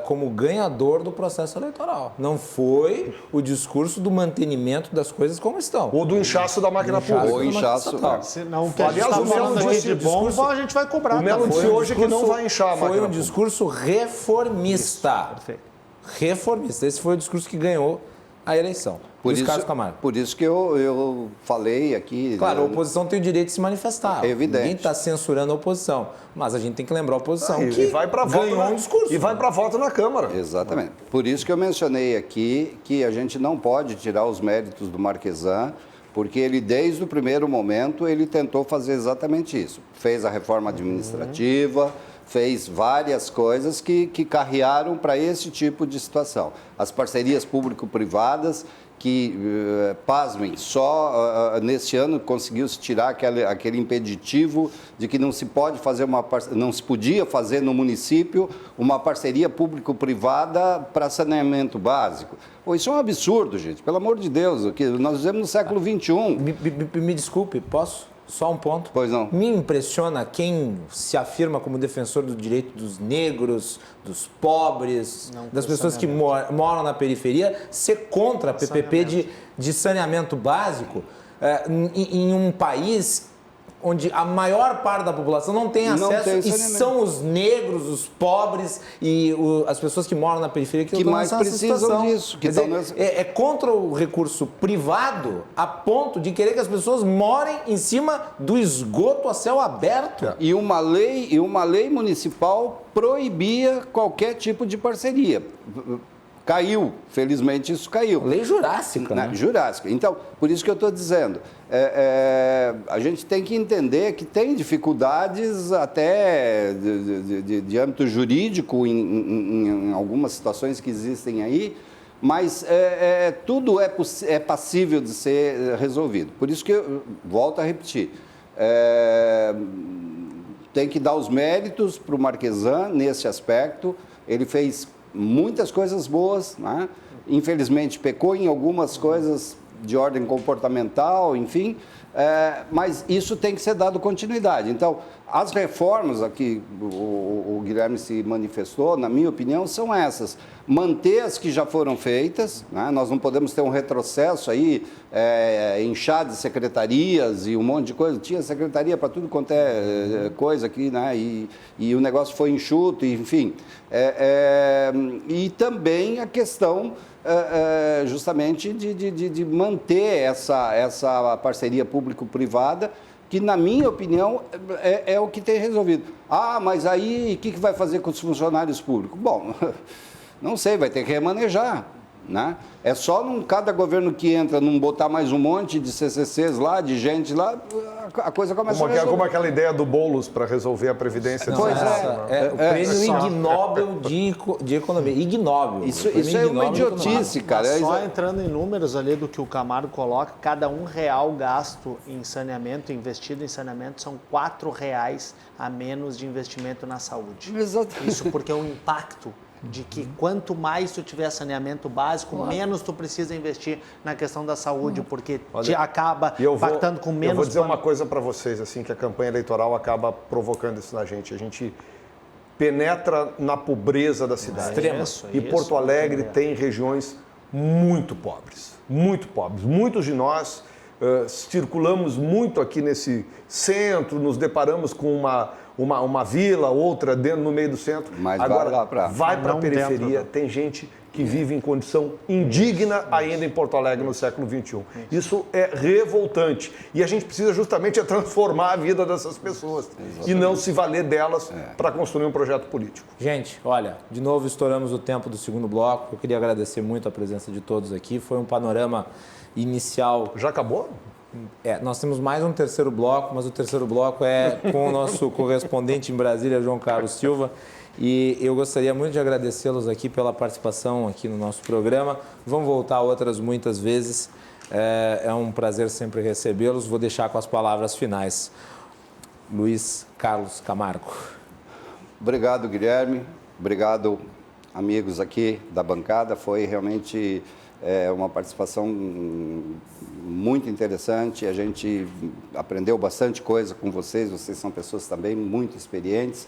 B: como ganhador do processo eleitoral. Não foi o discurso do mantenimento das coisas como estão.
C: Ou do inchaço da máquina pública.
E: Ou inchaço.
D: Se não, o que a gente está falando aqui de bom, a gente vai cobrar.
C: O Mello disse hoje que não vai inchar a máquina
B: pública. Foi um discurso reformista.
D: Perfeito.
B: Reformista. Esse foi o discurso que ganhou a eleição.
E: Por isso que eu falei aqui...
B: Claro, a oposição tem o direito de se manifestar.
E: É evidente.
B: Ninguém está censurando a oposição. Mas a gente tem que lembrar a oposição que
C: vai pra
B: ganhou um discurso.
C: E vai para voto na Câmara.
E: Exatamente. Por isso que eu mencionei aqui que a gente não pode tirar os méritos do Marquesan, porque ele, desde o primeiro momento, ele tentou fazer exatamente isso. Fez a reforma administrativa... fez várias coisas que carrearam para esse tipo de situação. As parcerias público-privadas, que, pasmem, só nesse ano conseguiu-se tirar aquele impeditivo de que não se podia fazer no município uma parceria público-privada para saneamento básico. Pô, isso é um absurdo, gente, pelo amor de Deus, o que nós vivemos no século XXI.
B: Me desculpe, posso? Só um ponto.
E: Pois não.
B: Me impressiona quem se afirma como defensor do direito dos negros, dos pobres, das pessoas que moram na periferia, ser contra a PPP de saneamento básico em um país onde a maior parte da população não tem
E: Não
B: acesso
E: tem
B: e
E: saneamento.
B: são os negros, os pobres e as pessoas que moram na periferia que estão
E: mais
B: nessa
E: precisam
B: situação.
E: disso, que
B: Quer dizer,
E: estão nessa-
B: é contra o recurso privado a ponto de querer que as pessoas morem em cima do esgoto a céu aberto.
E: E uma lei municipal proibia qualquer tipo de parceria. Caiu, felizmente isso caiu.
B: Lei Jurássica, né?
E: Jurássica. Então, por isso que eu estou dizendo, a gente tem que entender que tem dificuldades até de âmbito jurídico em algumas situações que existem aí, mas tudo é passível de ser resolvido. Por isso que eu volto a repetir, tem que dar os méritos para o Marquesan nesse aspecto. Ele fez muitas coisas boas, né? Infelizmente pecou em algumas coisas de ordem comportamental, enfim, mas isso tem que ser dado continuidade. Então, as reformas aqui, o Guilherme se manifestou, na minha opinião, são essas. Manter as que já foram feitas, né? Nós não podemos ter um retrocesso aí, inchar de secretarias e um monte de coisa. Tinha secretaria para tudo quanto é coisa aqui, né? E o negócio foi enxuto, enfim. E também a questão justamente de manter essa parceria público-privada, que, na minha opinião, é o que tem resolvido. Ah, mas aí o que vai fazer com os funcionários públicos? Bom, não sei, vai ter que remanejar, né? É só cada governo que entra não botar mais um monte de CCCs lá, de gente lá, a coisa começa a resolver.
C: Como aquela ideia do Bolos para resolver a Previdência.
B: Não, o prêmio ignóbil de economia. Ignóbil.
E: Isso é uma idiotice, cara.
D: Mas só entrando em números ali do que o Camargo coloca, cada R$1 gasto em saneamento, investido em saneamento, são R$4 a menos de investimento na saúde.
E: Exatamente.
D: Isso porque é o impacto de que quanto mais tu tiver saneamento básico, menos tu precisa investir na questão da saúde, porque te acaba impactando com menos...
C: Eu vou dizer uma coisa para vocês, assim, que a campanha eleitoral acaba provocando isso na gente. A gente penetra na pobreza da cidade. E Porto Alegre tem regiões muito pobres, muito pobres. Muitos de nós circulamos muito aqui nesse centro, nos deparamos com uma vila, outra no meio do centro.
E: Mas
C: agora vai para a
D: Não
C: periferia,
D: dentro,
C: tem gente que vive em condição indigna ainda em Porto Alegre no século XXI. Isso é revoltante. E a gente precisa justamente transformar a vida dessas pessoas e não se valer delas para construir um projeto político.
B: Gente, olha, de novo estouramos o tempo do segundo bloco. Eu queria agradecer muito a presença de todos aqui. Foi um panorama inicial.
C: Já acabou?
B: Nós temos mais um terceiro bloco, mas o terceiro bloco é com o nosso correspondente em Brasília, João Carlos Silva. E eu gostaria muito de agradecê-los aqui pela participação aqui no nosso programa. Vão voltar outras muitas vezes. É um prazer sempre recebê-los. Vou deixar com as palavras finais. Luiz Carlos Camargo.
E: Obrigado, Guilherme. Obrigado, amigos aqui da bancada. Foi realmente uma participação muito interessante. A gente aprendeu bastante coisa com vocês. Vocês são pessoas também muito experientes.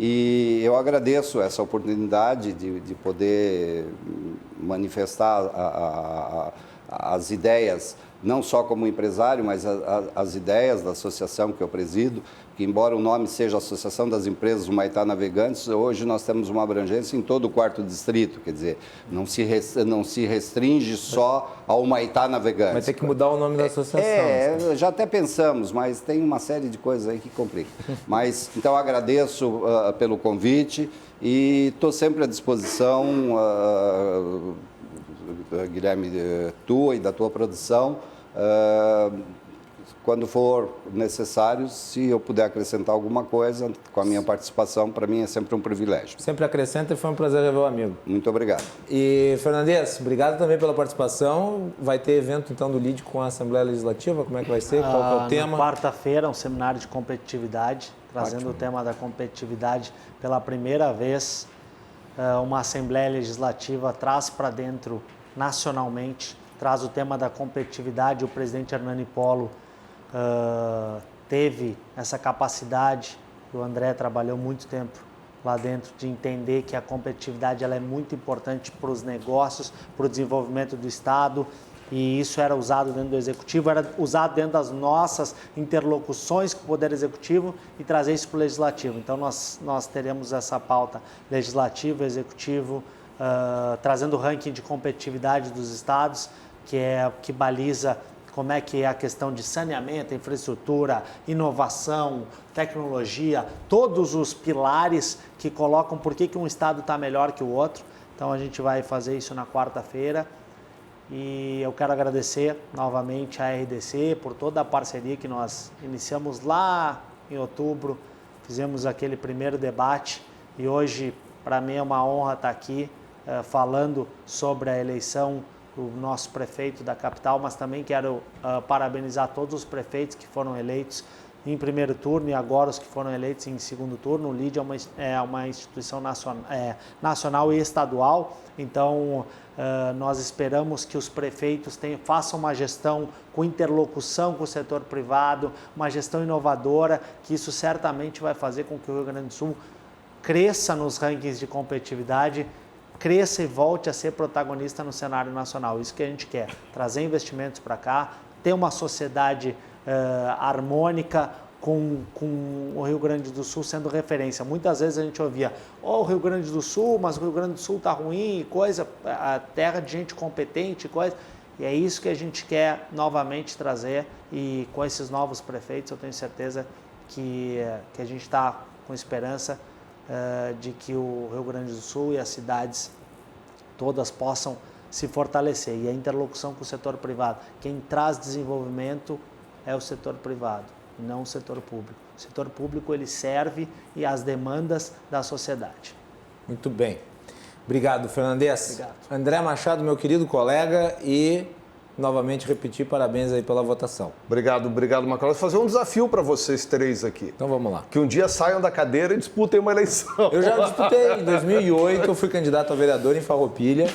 E: E eu agradeço essa oportunidade de poder manifestar as ideias, não só como empresário, mas as ideias da associação que eu presido, que embora o nome seja Associação das Empresas Humaitá Navegantes, hoje nós temos uma abrangência em todo o 4º distrito, quer dizer, não se restringe só ao Humaitá Navegantes.
B: Vai ter que mudar o nome da associação.
E: Já até pensamos, mas tem uma série de coisas aí que complicam. Mas, então, agradeço pelo convite e estou sempre à disposição, Guilherme, tua e da tua produção, quando for necessário, se eu puder acrescentar alguma coisa com a minha participação, para mim é sempre um privilégio.
B: Sempre acrescenta e foi um prazer rever o amigo.
E: Muito obrigado.
B: E, Fernandes, obrigado também pela participação. Vai ter evento, então, do LIDE com a Assembleia Legislativa? Como é que vai ser? Qual que é o tema?
D: Na quarta-feira, um seminário de competitividade, trazendo o tema da competitividade pela primeira vez. Uma Assembleia Legislativa traz para dentro, nacionalmente, traz o tema da competitividade. O presidente Hernani Polo teve essa capacidade, o André trabalhou muito tempo lá dentro, de entender que a competitividade ela é muito importante para os negócios, para o desenvolvimento do Estado, e isso era usado dentro do Executivo, era usado dentro das nossas interlocuções com o Poder Executivo e trazer isso para o Legislativo. Então, nós teremos essa pauta Legislativo, Executivo, trazendo o ranking de competitividade dos estados, que baliza como é que é a questão de saneamento, infraestrutura, inovação, tecnologia, todos os pilares que colocam por que um estado está melhor que o outro. Então, a gente vai fazer isso na quarta-feira. E eu quero agradecer novamente à RDC por toda a parceria que nós iniciamos lá em outubro, fizemos aquele primeiro debate e hoje, para mim, é uma honra estar aqui falando sobre a eleição do nosso prefeito da capital, mas também quero parabenizar todos os prefeitos que foram eleitos em primeiro turno e agora os que foram eleitos em segundo turno. O LIDE é uma instituição nacional e estadual, então nós esperamos que os prefeitos façam uma gestão com interlocução com o setor privado, uma gestão inovadora, que isso certamente vai fazer com que o Rio Grande do Sul cresça nos rankings de competitividade, cresça e volte a ser protagonista no cenário nacional. Isso que a gente quer, trazer investimentos para cá, ter uma sociedade harmônica com o Rio Grande do Sul sendo referência. Muitas vezes a gente ouvia, o Rio Grande do Sul, mas o Rio Grande do Sul está ruim, a terra de gente competente, coisa. E é isso que a gente quer novamente trazer, e com esses novos prefeitos eu tenho certeza que a gente está com esperança de que o Rio Grande do Sul e as cidades todas possam se fortalecer. E a interlocução com o setor privado, quem traz desenvolvimento é o setor privado, não o setor público. O setor público, ele serve e às demandas da sociedade.
B: Muito bem. Obrigado, Fernandes.
D: Obrigado.
B: André Machado, meu querido colega, e novamente repetir parabéns aí pela votação.
C: Obrigado, Macalós. Vou fazer um desafio para vocês três aqui.
B: Então vamos lá.
C: Que um dia saiam da cadeira e disputem uma eleição.
B: Eu já disputei. Em 2008, eu fui candidato a vereador em Farroupilha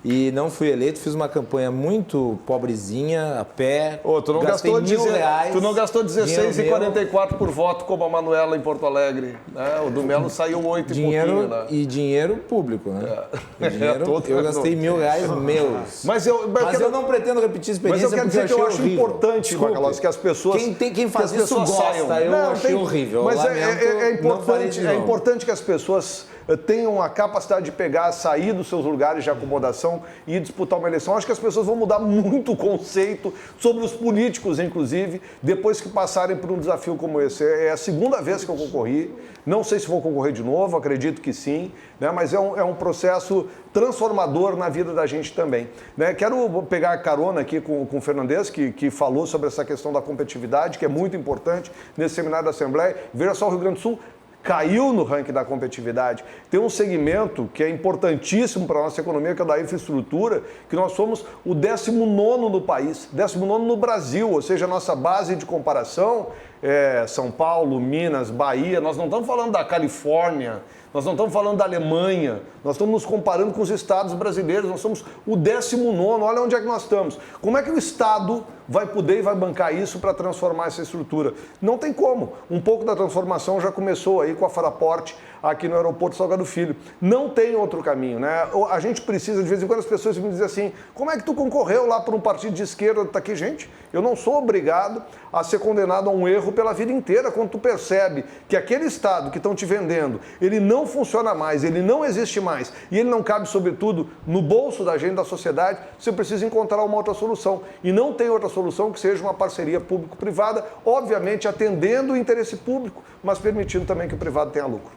B: e não fui eleito. Fiz uma campanha muito pobrezinha, a pé.
C: Tu não gastou R$1.000. Tu não gastou R$16,44 por voto como a Manuela em Porto Alegre. Né? O do Melo saiu 8 e pouquinho. Né?
B: E dinheiro público, né? Eu gastei R$1.000 meus. Mas eu não pretendo repetir a experiência.
C: Mas eu quero dizer que eu acho importante, Macalós, que as pessoas...
B: Quem faz isso gosta, eu achei horrível.
C: Mas é importante que as pessoas tenham a capacidade de pegar, sair dos seus lugares de acomodação e disputar uma eleição. Acho que as pessoas vão mudar muito o conceito sobre os políticos, inclusive, depois que passarem por um desafio como esse. É a segunda vez que eu concorri, não sei se vou concorrer de novo, acredito que sim, né? Mas é um processo transformador na vida da gente também. Né? Quero pegar carona aqui com o Fernandes, que falou sobre essa questão da competitividade, que é muito importante nesse seminário da Assembleia. Veja só, o Rio Grande do Sul caiu no ranking da competitividade. Tem um segmento que é importantíssimo para a nossa economia, que é o da infraestrutura, que nós somos o 19º no país, 19º no Brasil, ou seja, a nossa base de comparação é São Paulo, Minas, Bahia. Nós não estamos falando da Califórnia, nós não estamos falando da Alemanha, nós estamos nos comparando com os estados brasileiros, nós somos o 19º, olha onde é que nós estamos. Como é que o Estado vai poder e vai bancar isso para transformar essa estrutura? Não tem como. Um pouco da transformação já começou aí com a Fraport aqui no aeroporto Salgado Filho. Não tem outro caminho, né? A gente precisa, de vez em quando as pessoas me dizem assim, como é que tu concorreu lá para um partido de esquerda? Tá aqui, gente, eu não sou obrigado a ser condenado a um erro pela vida inteira. Quando tu percebe que aquele Estado que estão te vendendo, ele não funciona mais, ele não existe mais e ele não cabe, sobretudo, no bolso da gente, da sociedade, você precisa encontrar uma outra solução. E não tem outra solução que seja uma parceria público-privada, obviamente atendendo o interesse público, mas permitindo também que o privado tenha lucro.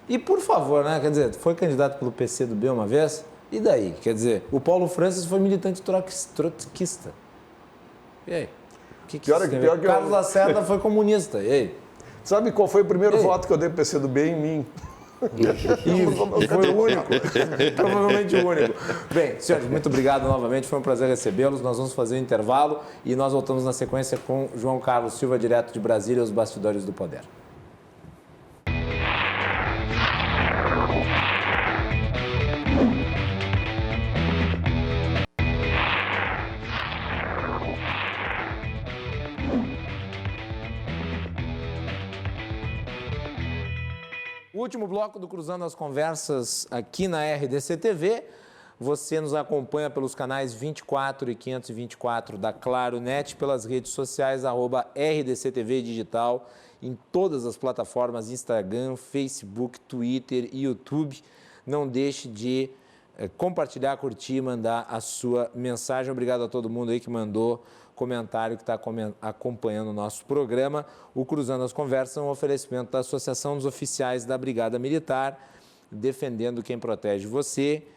B: E por favor, né? Quer dizer, foi candidato pelo PCdoB uma vez, e daí? Quer dizer, o Paulo Francis foi militante trotskista. E aí? Pior que Carlos Lacerda foi comunista. E aí?
C: Sabe qual foi o primeiro voto que eu dei pro PCdoB em mim?
B: E foi o único. Provavelmente o único. Bem, senhores, muito obrigado novamente. Foi um prazer recebê-los. Nós vamos fazer um intervalo e nós voltamos na sequência com João Carlos Silva, direto de Brasília, os bastidores do poder. O último bloco do Cruzando as Conversas aqui na RDC TV Você nos acompanha pelos canais 24 e 524 da Claro Net, pelas redes sociais, @RDCTV Digital, em todas as plataformas, Instagram, Facebook, Twitter e YouTube. Não deixe de compartilhar, curtir, mandar a sua mensagem. Obrigado a todo mundo aí que mandou comentário, que está acompanhando o nosso programa. O Cruzando as Conversas é um oferecimento da Associação dos Oficiais da Brigada Militar, defendendo quem protege você,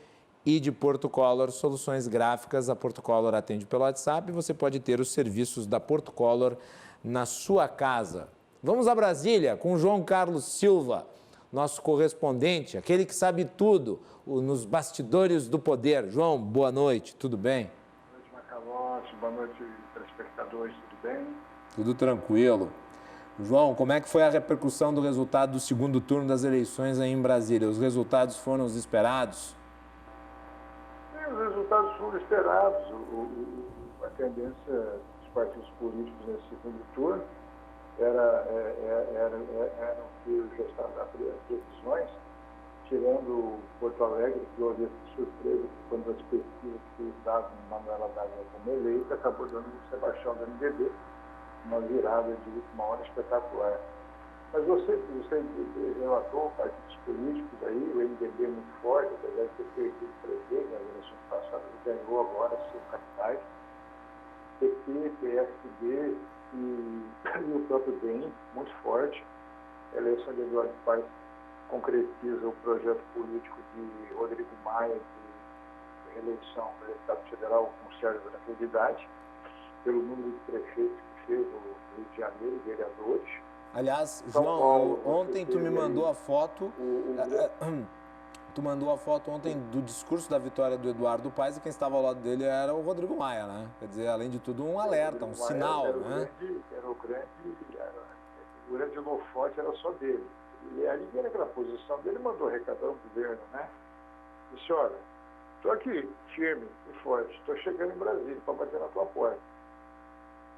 B: e de Porto Color, soluções gráficas. A Porto Color atende pelo WhatsApp e você pode ter os serviços da Porto Color na sua casa. Vamos a Brasília com o João Carlos Silva, nosso correspondente, aquele que sabe tudo nos bastidores do poder. João, boa noite, tudo bem?
G: Boa noite, Macalossi, boa noite, telespectadores, tudo bem?
B: Tudo tranquilo. João, como é que foi a repercussão do resultado do segundo turno das eleições aí em Brasília? Os resultados foram os esperados?
G: Sim, os resultados foram esperados. A tendência dos partidos políticos nesse segundo turno era o que já estava nas previsões, tirando Porto Alegre, que houve essa surpresa quando as pesquisas que davam Manuela Dávila como eleita, acabou dando o Sebastião do MDB, uma virada de última hora espetacular. Mas você relatou partidos políticos aí, o MDB muito forte, apesar de ter perdido o prefeito nas eleições passadas, ganhou agora seus capitais, PP, PSD e o próprio DEM, muito forte. A eleição de Eduardo Paes concretiza o projeto político de Rodrigo Maia de reeleição para deputado federal com certa tranquilidade, pelo número de prefeitos que fez o Rio de Janeiro, vereadores.
B: Aliás,
G: São
B: João,
G: Paulo,
B: ontem tu me mandou
G: aí
B: a foto, tu mandou a foto ontem do discurso da vitória do Eduardo Paes, e quem estava ao lado dele era o Rodrigo Maia, né? Quer dizer, além de tudo, um alerta, um sinal, né?
G: O grande holofote era só dele. E ali, naquela posição dele, mandou recadar ao governo, né? Disse, olha, estou aqui, firme e forte, estou chegando em Brasília para bater na tua porta.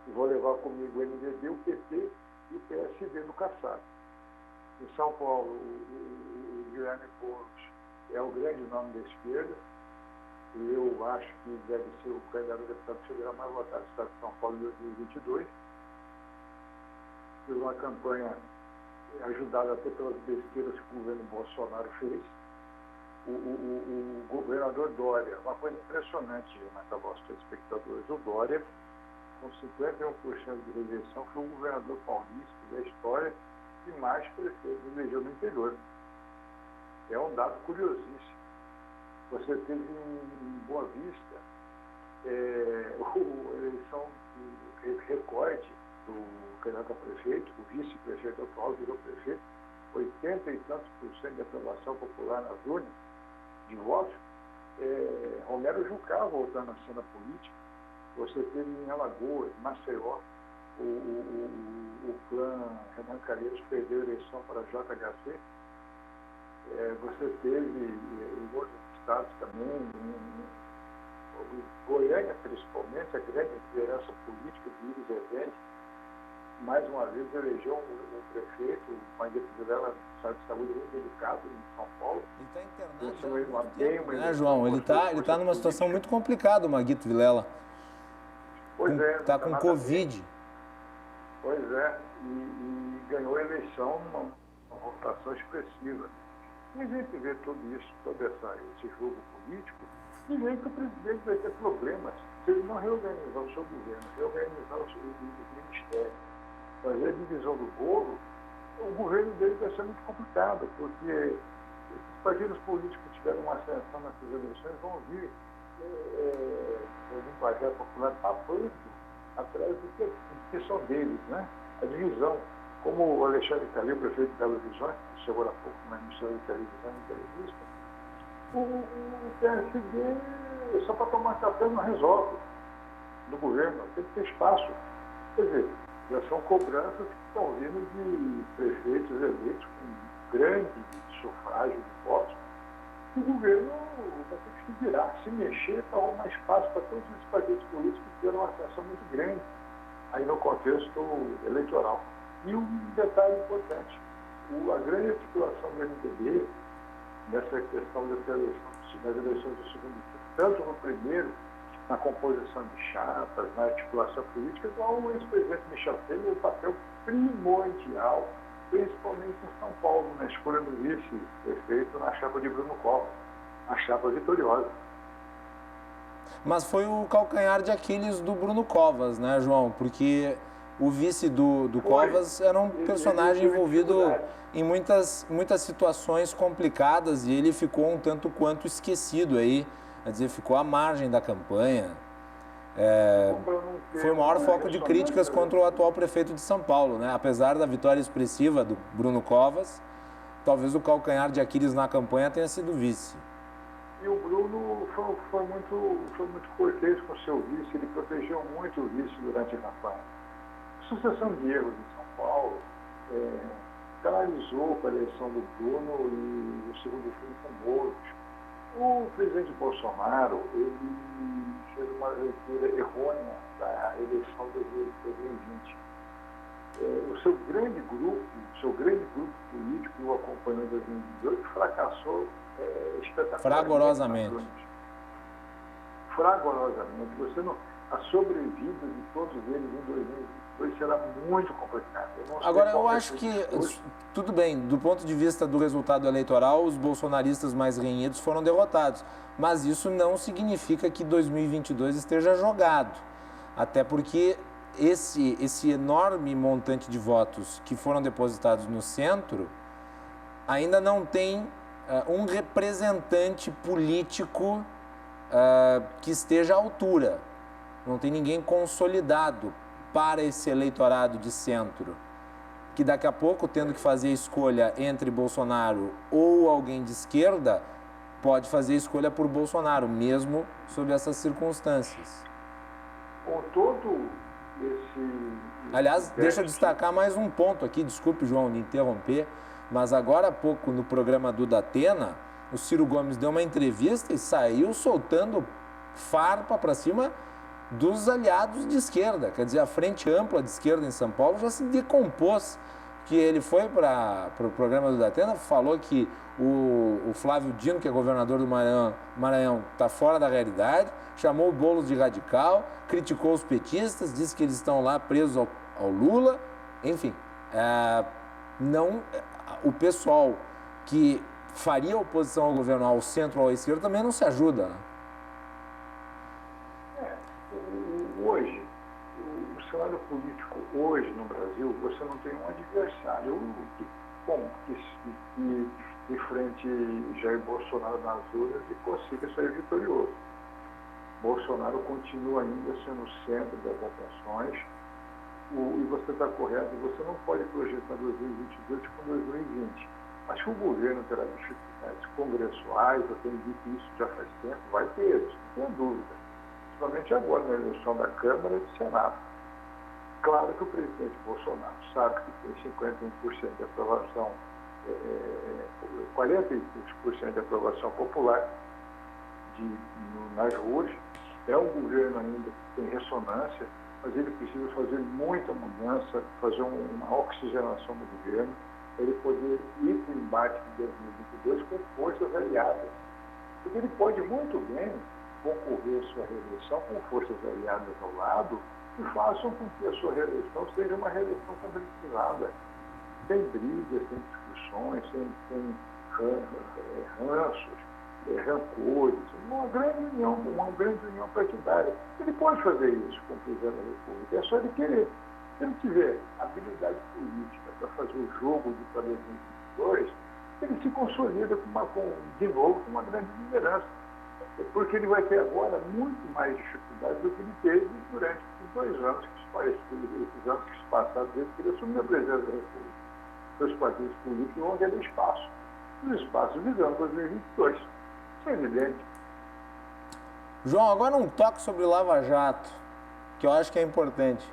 G: E vou levar comigo o MDB, o PT e o PSD no caçado. Em São Paulo, o Guilherme Boulos é o grande nome da esquerda, e eu acho que deve ser o candidato a deputado federal mais votado do estado de São Paulo em 2022. Fez uma campanha ajudada até pelas besteiras que o governo Bolsonaro fez. O governador Dória, uma coisa impressionante, Macalossi, telespectadores, o Dória, com 51% de rejeição, foi o governador paulista da história que mais prefeitos elegeu no interior. É um dado curiosíssimo. Você teve em Boa Vista a eleição recorde do candidato a prefeito, o vice-prefeito atual virou prefeito, 80 e tantos % de aprovação popular nas urnas de votos. Romero Jucá voltando à cena política. Você teve em Alagoas, Maceió, o clã Renan Calheiros perdeu a eleição para a JHC. Você teve em outros estados também, em Goiânia principalmente, a grande liderança política de Iris Rezende, mais uma vez elegeu um prefeito, o Mangueto Vilela, de saúde muito delicado em São Paulo.
B: Ele está internado,
G: né,
B: João? Ele está numa situação muito complicada, o Mangueto Vilela.
G: Pois é.
B: Está com Covid.
G: Pois é, e ganhou a eleição numa votação expressiva. E a gente vê tudo isso, todo esse jogo político, e vê que o presidente vai ter problemas se ele não reorganizar o seu governo, reorganizar os ministérios, fazer a divisão do bolo. O governo dele vai ser muito complicado, porque os partidos políticos que tiveram uma ascensão nessas eleições vão vir no linguajar popular papando atrás do que são deles, né? A divisão. Como o Alexandre Calil, prefeito de Belo Horizonte, que chegou há pouco na emissão de televisão e entrevista, o PSD, só para tomar café, não resolve no governo, tem que ter espaço. Quer dizer, já são cobranças que estão vindo de prefeitos eleitos com grande sufrágio de votos. O governo vai ter que se virar, se mexer para arrumar espaço para todos esses partidos políticos que tiveram uma ascensão muito grande aí no contexto eleitoral. E um detalhe importante, a grande articulação do MDB nessa questão das eleições do segundo turno, tanto no primeiro, na composição de chapas, na articulação política, igual o ex-presidente Michel Temer, o papel primordial, principalmente em São Paulo, na escolha do vice-prefeito na chapa de Bruno Covas, a chapa vitoriosa.
B: Mas foi o calcanhar de Aquiles do Bruno Covas, né, João? Porque o vice do Covas era um personagem envolvido em muitas situações complicadas e ele ficou um tanto quanto esquecido aí, quer dizer, ficou à margem da campanha. Foi o maior foco de críticas contra o atual prefeito de São Paulo, né? Apesar da vitória expressiva do Bruno Covas, talvez o calcanhar de Aquiles na campanha tenha sido o vice.
G: E o Bruno foi muito cortês com o seu vice, ele protegeu muito o vice durante a campanha. Sucessão de erros em São Paulo canalizou para a eleição do Bruno e o segundo turno com Mouros. O presidente Bolsonaro, ele fez uma leitura errônea da eleição de 2020. O seu grande grupo político o acompanhou em 2018 fracassou espetacularmente. Fragorosamente. A sobrevida de todos eles em 2022 será muito complicada.
B: Agora, eu acho que, tudo bem, do ponto de vista do resultado eleitoral, os bolsonaristas mais renhidos foram derrotados. Mas isso não significa que 2022 esteja jogado. Até porque esse enorme montante de votos que foram depositados no centro ainda não tem um representante político que esteja à altura. Não tem ninguém consolidado para esse eleitorado de centro, que daqui a pouco, tendo que fazer a escolha entre Bolsonaro ou alguém de esquerda, pode fazer a escolha por Bolsonaro, mesmo sob essas circunstâncias.
G: Com todo esse...
B: Aliás, deixa eu destacar mais um ponto aqui, desculpe, João, de interromper, mas agora há pouco, no programa do Datena, o Ciro Gomes deu uma entrevista e saiu soltando farpa para cima dos aliados de esquerda. Quer dizer, a frente ampla de esquerda em São Paulo já se decompôs. Que ele foi para o programa do Datena, falou que o Flávio Dino, que é governador do Maranhão, está fora da realidade, chamou o Boulos de radical, criticou os petistas, disse que eles estão lá presos ao Lula. Enfim, o pessoal que faria oposição ao governo ao centro ou à esquerda também não se ajuda, né?
G: Hoje, o cenário político hoje no Brasil, você não tem um adversário que enfrente Jair Bolsonaro nas urnas e consiga sair vitorioso. Bolsonaro continua ainda sendo o centro das atenções e você está correto, você não pode projetar 2022 com 2020. Mas que o governo terá dificuldades congressuais, eu tenho dito isso já faz tempo, vai ter, não tenha dúvida. Principalmente agora na eleição da Câmara e do Senado. Claro que o presidente Bolsonaro sabe que tem 51% de aprovação, 43% de aprovação popular nas ruas. É um governo ainda que tem ressonância, mas ele precisa fazer muita mudança, fazer uma oxigenação do governo, para ele poder ir para o embate de 2022 com forças aliadas. Porque ele pode muito bem concorrer à sua reeleição com forças aliadas ao lado e façam com que a sua reeleição seja uma reeleição concretizada, sem brigas, sem discussões, sem ranços, rancores, uma grande união partidária. Ele pode fazer isso com o presidente da República, é só ele querer. Se ele tiver habilidade política para fazer o jogo de 2022, ele se consolida de novo com uma grande liderança. Porque ele vai ter agora muito mais dificuldade do que ele teve durante os 2 anos esses anos que se passaram desde que ele assumiu a presidência da República. Os partidos políticos vão ter espaço. Os espaços visando 2022. Isso é evidente.
B: João, agora um toque sobre o Lava Jato, que eu acho que é importante.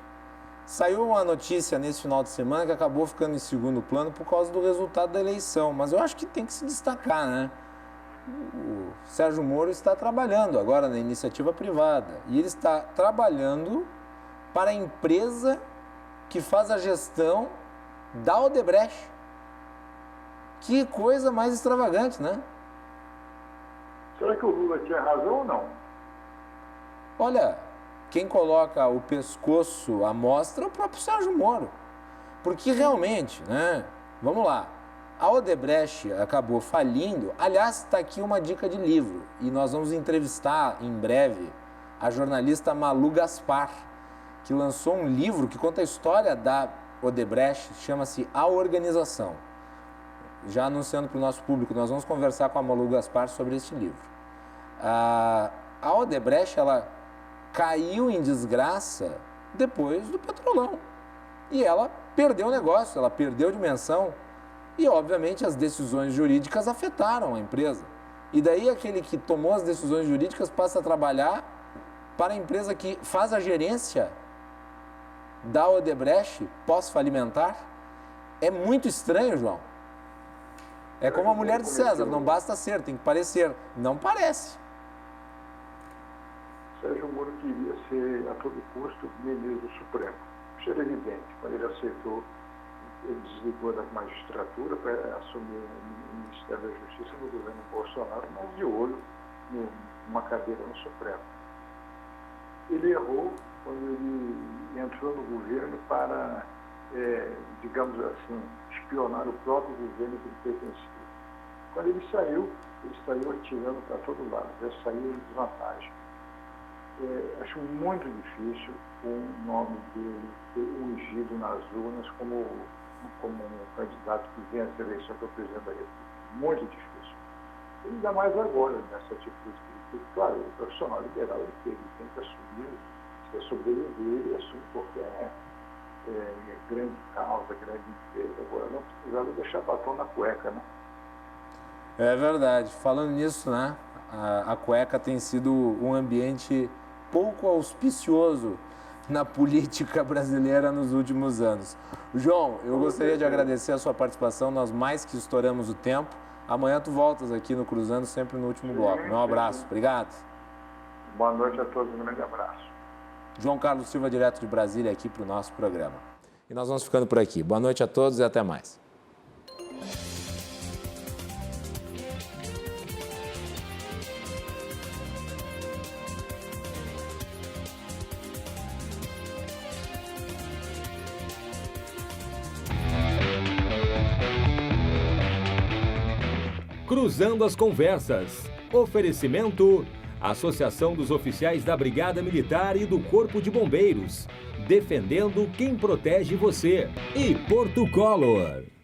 B: Saiu uma notícia nesse final de semana que acabou ficando em segundo plano por causa do resultado da eleição, mas eu acho que tem que se destacar, né? O Sérgio Moro está trabalhando agora na iniciativa privada e ele está trabalhando para a empresa que faz a gestão da Odebrecht. Que coisa mais extravagante, né?
G: Será que o Lula tinha razão ou não?
B: Olha, quem coloca o pescoço à mostra é o próprio Sérgio Moro. Porque realmente, né? Vamos lá. A Odebrecht acabou falindo. Aliás, está aqui uma dica de livro. E nós vamos entrevistar em breve a jornalista Malu Gaspar, que lançou um livro que conta a história da Odebrecht, chama-se A Organização. Já anunciando para o nosso público, nós vamos conversar com a Malu Gaspar sobre este livro. A Odebrecht, ela caiu em desgraça depois do Petrolão. E ela perdeu o negócio, ela perdeu dimensão. E, obviamente, as decisões jurídicas afetaram a empresa. E daí aquele que tomou as decisões jurídicas passa a trabalhar para a empresa que faz a gerência da Odebrecht pós-falimentar. É muito estranho, João. É como a mulher de César, não basta ser, tem que parecer. Não parece.
G: Sérgio Moro queria ser, a todo custo, ministro do Supremo. Isso era evidente. Quando ele aceitou, ele desligou da magistratura para assumir o Ministério da Justiça no governo Bolsonaro, mas de olho numa cadeira no Supremo. Ele errou quando ele entrou no governo para, digamos assim, espionar o próprio governo que ele pertencia. Quando ele saiu atirando para todo lado, já saiu em desvantagem. Acho muito difícil o nome dele ser ungido nas urnas como um candidato que venha a eleição para o presidente da República. Muito difícil. E ainda mais agora, nessa atitude que ele teve. Claro, o profissional liberal ele tem que assumir, se é sobreviver, ele assume qualquer grande causa, grande empresa. Agora, não precisava deixar batom na cueca, né?
B: É verdade. Falando nisso, né? A cueca tem sido um ambiente pouco auspicioso na política brasileira nos últimos anos. João, eu gostaria de agradecer a sua participação, nós mais que estouramos o tempo. Amanhã tu voltas aqui no Cruzando, sempre no último bloco. Um abraço, obrigado.
G: Boa noite a todos, um grande abraço.
B: João Carlos Silva, direto de Brasília, aqui para o nosso programa. E nós vamos ficando por aqui. Boa noite a todos e até mais.
A: Cruzando as Conversas. Oferecimento: Associação dos Oficiais da Brigada Militar e do Corpo de Bombeiros. Defendendo quem protege você. E Porto Color.